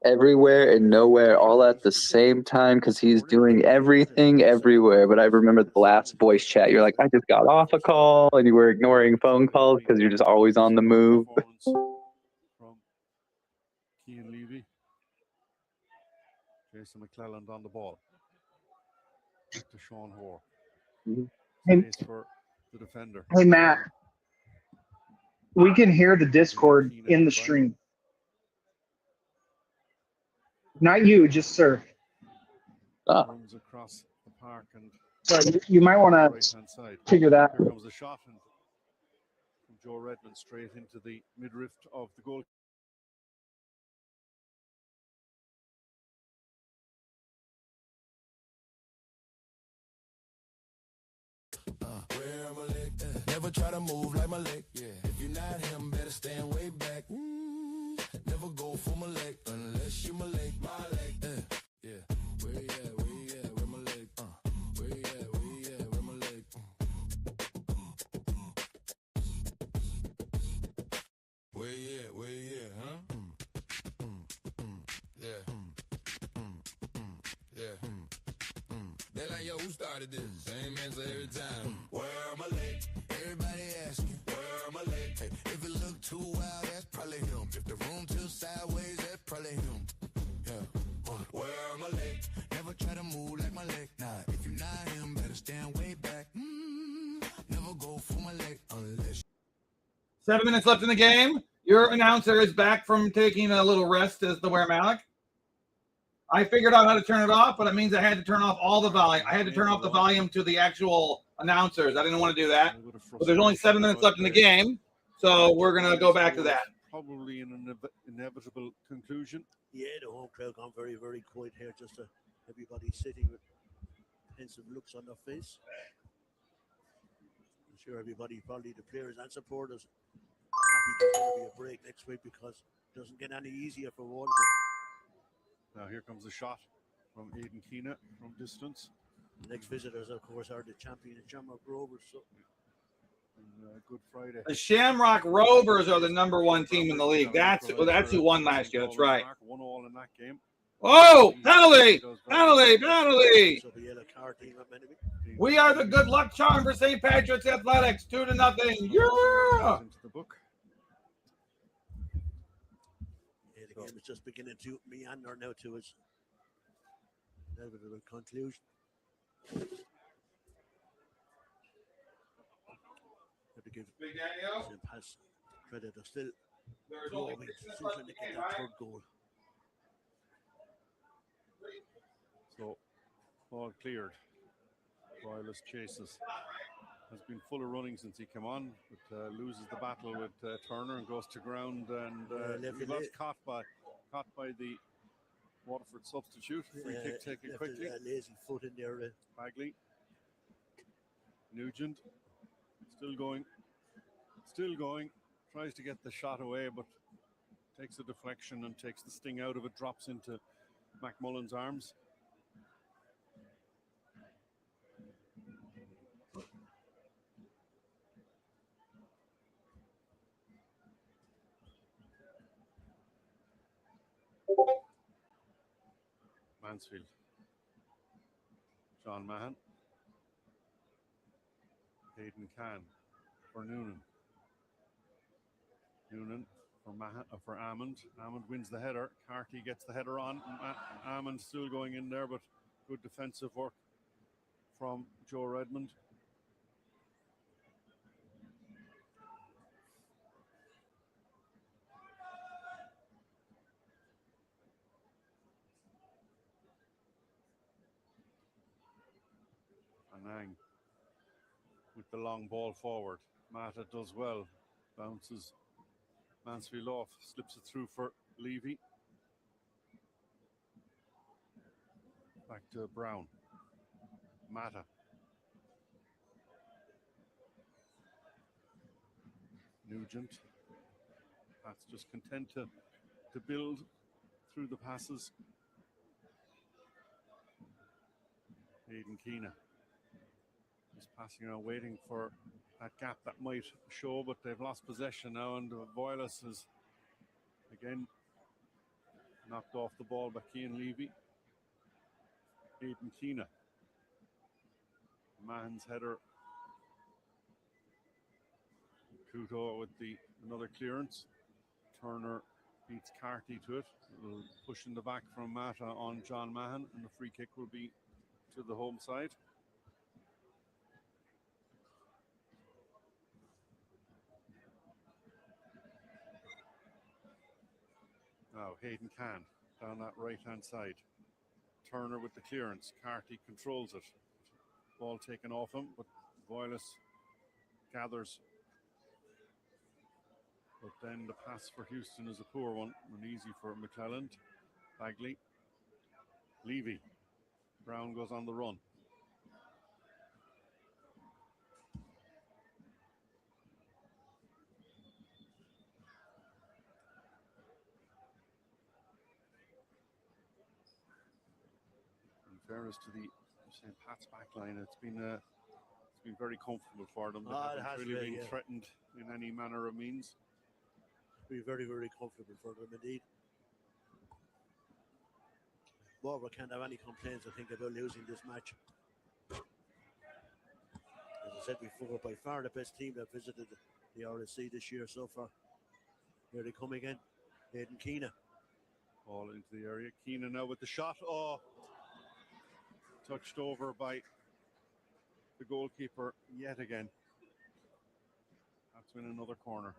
L: everywhere and nowhere all at the same time because he's doing everything everywhere. But I remember the last voice chat. You're like, I just got off a call, and you were ignoring phone calls because you're just always on the move.
A: From Cian Levy. Jason McClelland on the ball. Back to Sean Hoare. Space for the defender.
M: Hey, Matt. We can hear the Discord in the stream. Not you, just Sir.
A: Runs across the park and
M: so you might want to figure that.
A: Here comes a shot from Joe Redmond straight into the midriff of the goal.
K: Where my leg? Never try to move like my leg. Yeah. If you're not him, better stand way back. Never go for my leg unless you my leg. My leg. Yeah. Where you at? Where you at? Where my leg? Where you at? Where you at? Where my leg? Where you at? Where you at? Huh? Yeah. Yeah. They're like, yo, who started this? Same answer every time. Where my leg? Everybody asking, where my leg? Hey, if it look too wild, that's probably him. If the room too sideways, that's probably him. Yeah. Where my leg? Never try to move like my leg. Nah, if you're not him, better stand way back. Never go for my leg unless.
B: 7 minutes left in the game. Your announcer is back from taking a little rest as the Ware Malik. I figured out how to turn it off, but it means I had to turn off all the volume. I had to turn off the volume to the actual announcers. I didn't want to do that. But there's only 7 minutes left in the game, so we're going to go back to that.
A: Probably an inevitable conclusion.
J: Yeah, the home crowd gone very, very quiet here. Just everybody sitting with pensive looks on their face. I'm sure everybody, probably the players and supporters, happy there's going to be a break next week because it doesn't get any easier for Waterford.
A: Now here comes a shot from Aidan Keena from distance.
J: The next visitors, of course, are the champion Shamrock Rovers. So.
A: Good Friday.
B: The Shamrock Rovers are the #1 team in the league. That's who won last year. That's right.
A: 1-1 in that game.
B: Oh, penalty! Penalty! Penalty! We are the good luck charm for St. Patrick's Athletics. 2-0. Yeah!
J: The game is just beginning to meander now to its inevitable conclusion. Have to give St. Pat's credit. They're still probing, still trying to get that third goal.
A: So, ball cleared. Royalist chases. has been full of running since he came on, but loses the battle with Turner and goes to ground, and he was caught by the Waterford substitute. Free kick taken quickly.
J: Lazy foot in there.
A: Bagley. Nugent. Still going. Tries to get the shot away, but takes a deflection and takes the sting out of it. Drops into McMullen's arms. Mansfield. John Mahan. Hayden Can for Noonan. Noonan for Amond. Amond wins the header. Carty gets the header on. Amond still going in there, but good defensive work from Joe Redmond. Anang with the long ball forward. Mata does well. Bounces Mansfield off. Slips it through for Levy. Back to Brown. Mata. Nugent. That's just content to build through the passes. Aidan Keena is passing around, waiting for that gap that might show, but they've lost possession now, and Voiles has again knocked off the ball by Cian Levy. Aidan Keena. Mahan's header. Couto with another clearance. Turner beats Carty to it. Push in the back from Mata on John Mahan, and the free kick will be to the home side. Now Hayden Can down that right-hand side. Turner with the clearance. Carty controls it. Ball taken off him, but Voiles gathers. But then the pass for Houston is a poor one, and easy for McClelland. Bagley. Levy. Brown goes on the run. In fairness to the St. Pat's backline, it's been very comfortable for them. They haven't really been threatened in any manner or means.
J: Be very, very comfortable for them indeed. Barbara can't have any complaints, I think, about losing this match. As I said before, by far the best team that visited the RSC this year so far. Here they come again. Aidan Keena.
A: Ball into the area. Keena now with the shot. Oh, touched over by the goalkeeper yet again. That's in another corner.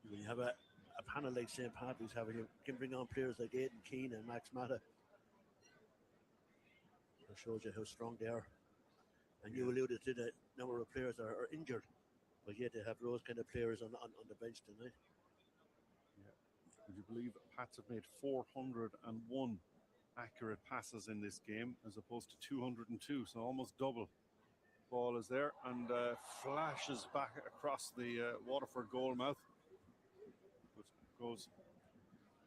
J: When you have a panel like St. Patrick's, you can bring on players like Aidan Keena and Max Mata. That shows you how strong they are. And you alluded to the number of players that are injured, but yet they have those kind of players on the bench tonight.
A: Yeah. Would you believe Pats have made 401 accurate passes in this game as opposed to 202, so almost double. Ball is there and flashes back across the Waterford goal mouth. It goes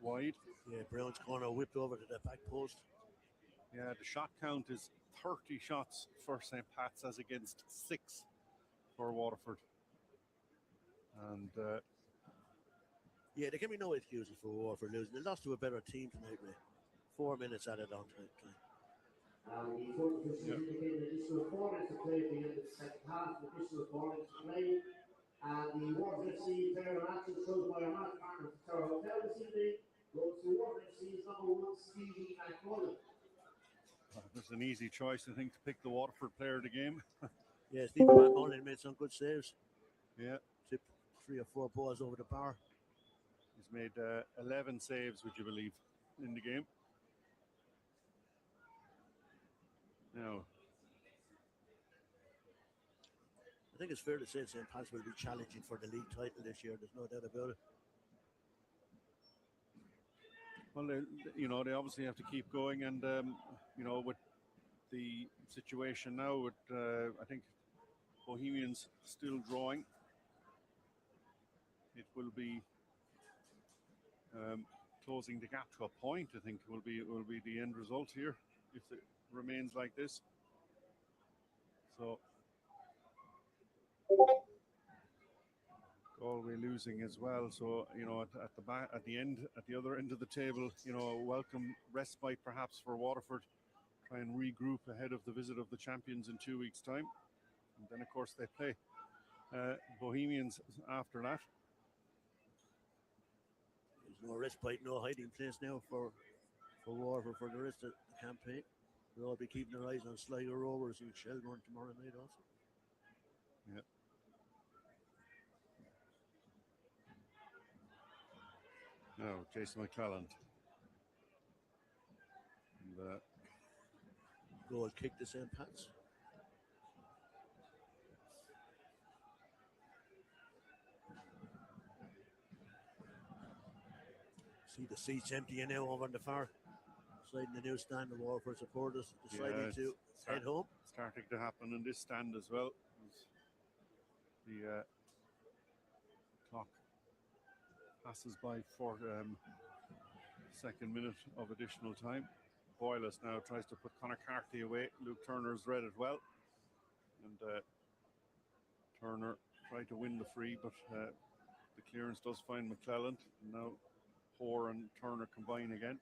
A: wide.
J: Yeah, Brown's corner whipped over to the back post.
A: Yeah, the shot count is 30 shots for St. Pat's as against 6 for Waterford. And
J: yeah, there can be no excuses for Waterford losing. They lost to a better team tonight, mate. 4 minutes added on time.
D: He's going to indicate additional 4 minutes to play at the end of the second half. Additional 4 minutes to play. And the Waterford FC player of action chosen by our match partner to Tower Hotel this evening goes to Waterford FC's number 1, Stevie McMullen.
A: That's an easy choice, I think, to pick the Waterford player of the game.
J: Yeah, Stevie McMullen made some good saves.
A: Yeah.
J: Tipped 3 or 4 balls over the bar.
A: He's made 11 saves, would you believe, in the game. Now,
J: I think it's fair to say St. Pat's will be challenging for the league title this year. There's no doubt about it.
A: Well, they obviously have to keep going, and with the situation now, with I think Bohemians still drawing, it will be closing the gap to a point. I think will be the end result here if it remains like this. So Galway losing as well. So at the back, at the other end of the table, a welcome respite perhaps for Waterford. Try and regroup ahead of the visit of the champions in 2 weeks' time, and then of course they play Bohemians after that.
J: There's no respite, no hiding place now for Waterford for the rest of the campaign. We'll all be keeping their eyes on Sligo Rovers in Shelbourne tomorrow night also.
A: Yeah. Now, Jason McClelland. And,
J: goal kick to St. Pat's. See the seats emptying now over on the far side in the new stand. The Waterford supporters deciding to head home.
A: Starting to happen in this stand as well. The clock passes by for second minute of additional time. Boyles now tries to put Conor Carthy away. Luke Turner's read it well, and Turner tried to win the free, but the clearance does find McClelland. Now Hoare and Turner combine again.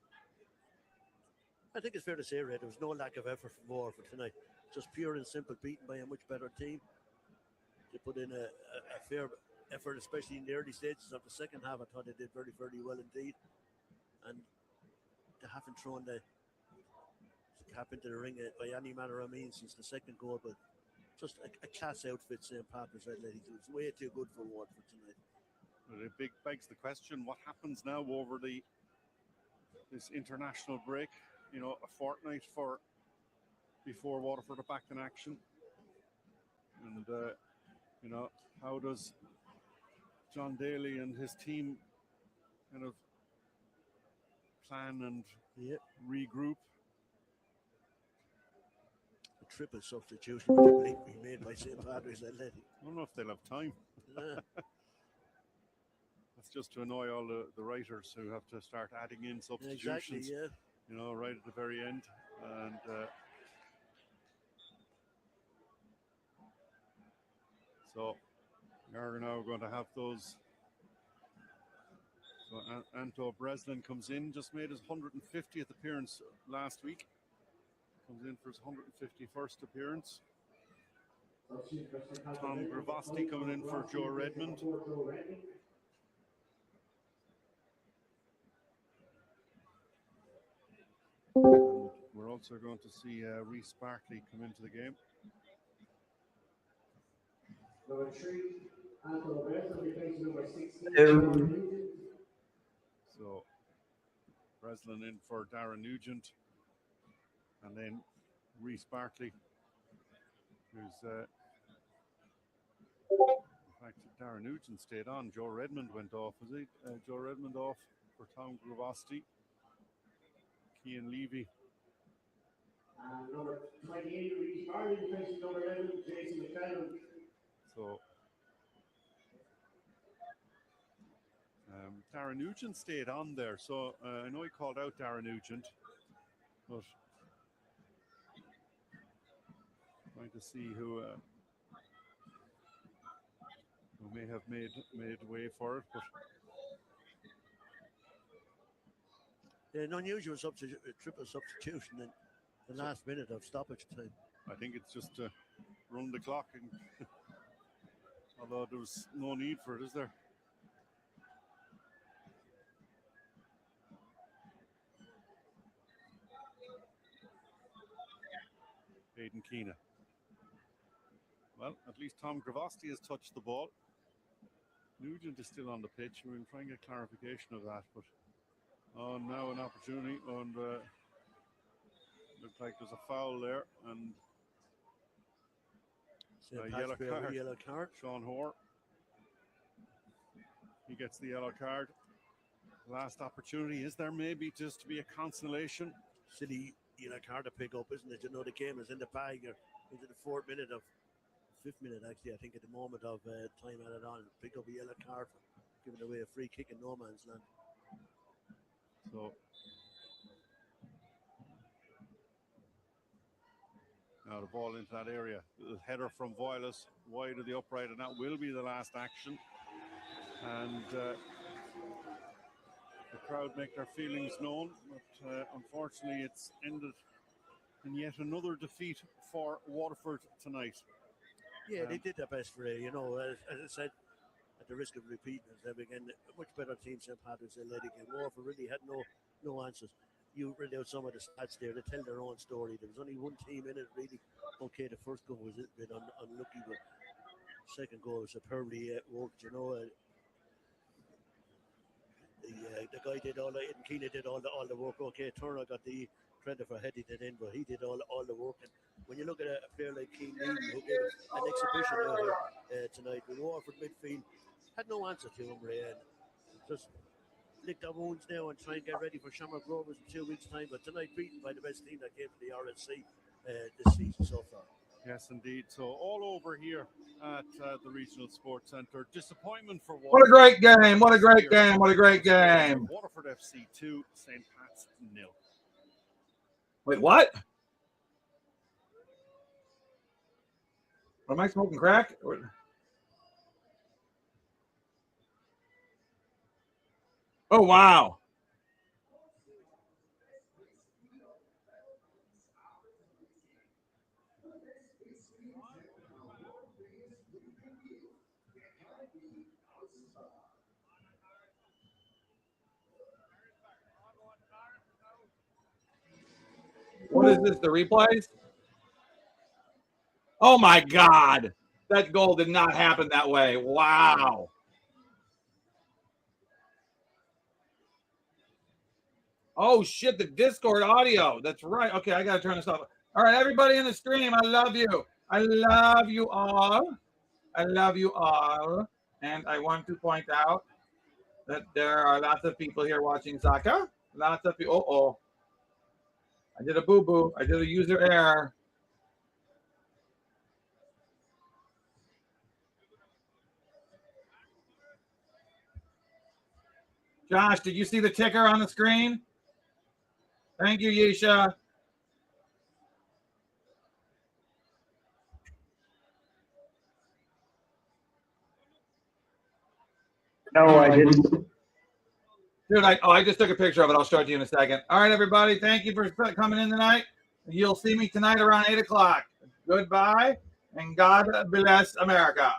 J: I think it's fair to say, Red, there was no lack of effort from Waterford tonight. Just pure and simple, beaten by a much better team. They put in a fair effort, especially in the early stages of the second half. I thought they did very, very well indeed. And they haven't thrown the cap into the ring by any manner of means since the second goal, but just a class outfit, St. Patrick's Athletic. It's way too good for Waterford tonight.
A: Well, it begs the question, what happens now over this international break? A fortnight before Waterford are back in action. And, how does John Daly and his team kind of plan and regroup?
J: A triple substitution would be made by St. Patrick's Athletic.
A: I don't know if they'll have time. That's just to annoy all the writers who have to start adding in substitutions.
J: Exactly, yeah.
A: Right at the very end. And so you're now going to have those. So Anto Breslin comes in, just made his 150th appearance last week. Comes in for his 151st appearance. Tom Gravosti coming in for Joe Redmond. And we're also going to see Reece Barkley come into the game.
D: Number 3, Anto Breslin, replacing number 16.
A: So Breslin in for Darren Nugent, and then Reece Barkley, who's in fact Darren Nugent stayed on. Joe Redmond went off, was he? Joe Redmond off for Tom Gravosti. Cian Levy.
D: And number 28, Reece Barkley, replacing number 11, Jason McClelland.
A: So Darren Nugent stayed on there, so I know he called out Darren Nugent, but trying to see who may have made way for it. But
J: an unusual triple substitution in the last minute of stoppage time.
A: I think it's just to run the clock, and although there was no need for it, is there? Aidan Keena. Well, at least Tom Gravosti has touched the ball. Nugent is still on the pitch. We'll try and get clarification of that. But now an opportunity, and Looked like there's a foul there, and a yellow card. Sean Hoare. He gets the yellow card. Last opportunity. Is there maybe just to be a consolation?
J: Silly yellow card to pick up, isn't it? You know, the game is in the bag. You're into the fifth minute, actually, I think, at the moment of time added on. Pick up a yellow card for giving away a free kick in no man's land.
A: So now the ball into that area. The header from Voiles wide of the upright, and that will be the last action. And the crowd make their feelings known, but unfortunately it's ended in yet another defeat for Waterford tonight.
J: Yeah, they did their best for it. You know, as I said, at the risk of repeating it again, a much better team St. Patrick's Athletic, and Waterford really had no answers. You read out some of the stats there. They tell their own story. There was only one team in it really. Okay, the first goal was a bit unlucky, but second goal was superbly worked. You know, the guy did all the. Keena did all the work. Okay, Turner got the credit for heading it in, but he did all the work. And when you look at a player like Keane Needham, who gave an exhibition out here tonight, with Waterford midfield had no answer to him, Ray, and just lick their wounds now and try and get ready for Shamrock Rovers in 2 weeks' time. But tonight, beaten by the best team that came to the RSC this season so far.
A: Yes, indeed. So all over here at the Regional Sports Centre. Disappointment for Waterford.
B: What a great game. What a great game. What a great game.
A: Waterford FC 2, St. Pat's 0.
B: Wait, what? Am I smoking crack? Oh, wow. What is this, the replays? Oh, my God. That goal did not happen that way. Wow. Oh, shit, the Discord audio. That's right. Okay, I got to turn this off. All right, everybody in the stream, I love you. I love you all. I love you all. And I want to point out that there are lots of people here watching soccer. Lots of people. Uh-oh. I did a boo-boo. I did a user error. Josh, did you see the ticker on the screen? Thank you, Yesha.
M: No, I didn't.
B: Dude, I just took a picture of it. I'll show it to you in a second. All right, everybody. Thank you for coming in tonight. You'll see me tonight around 8 o'clock. Goodbye, and God bless America.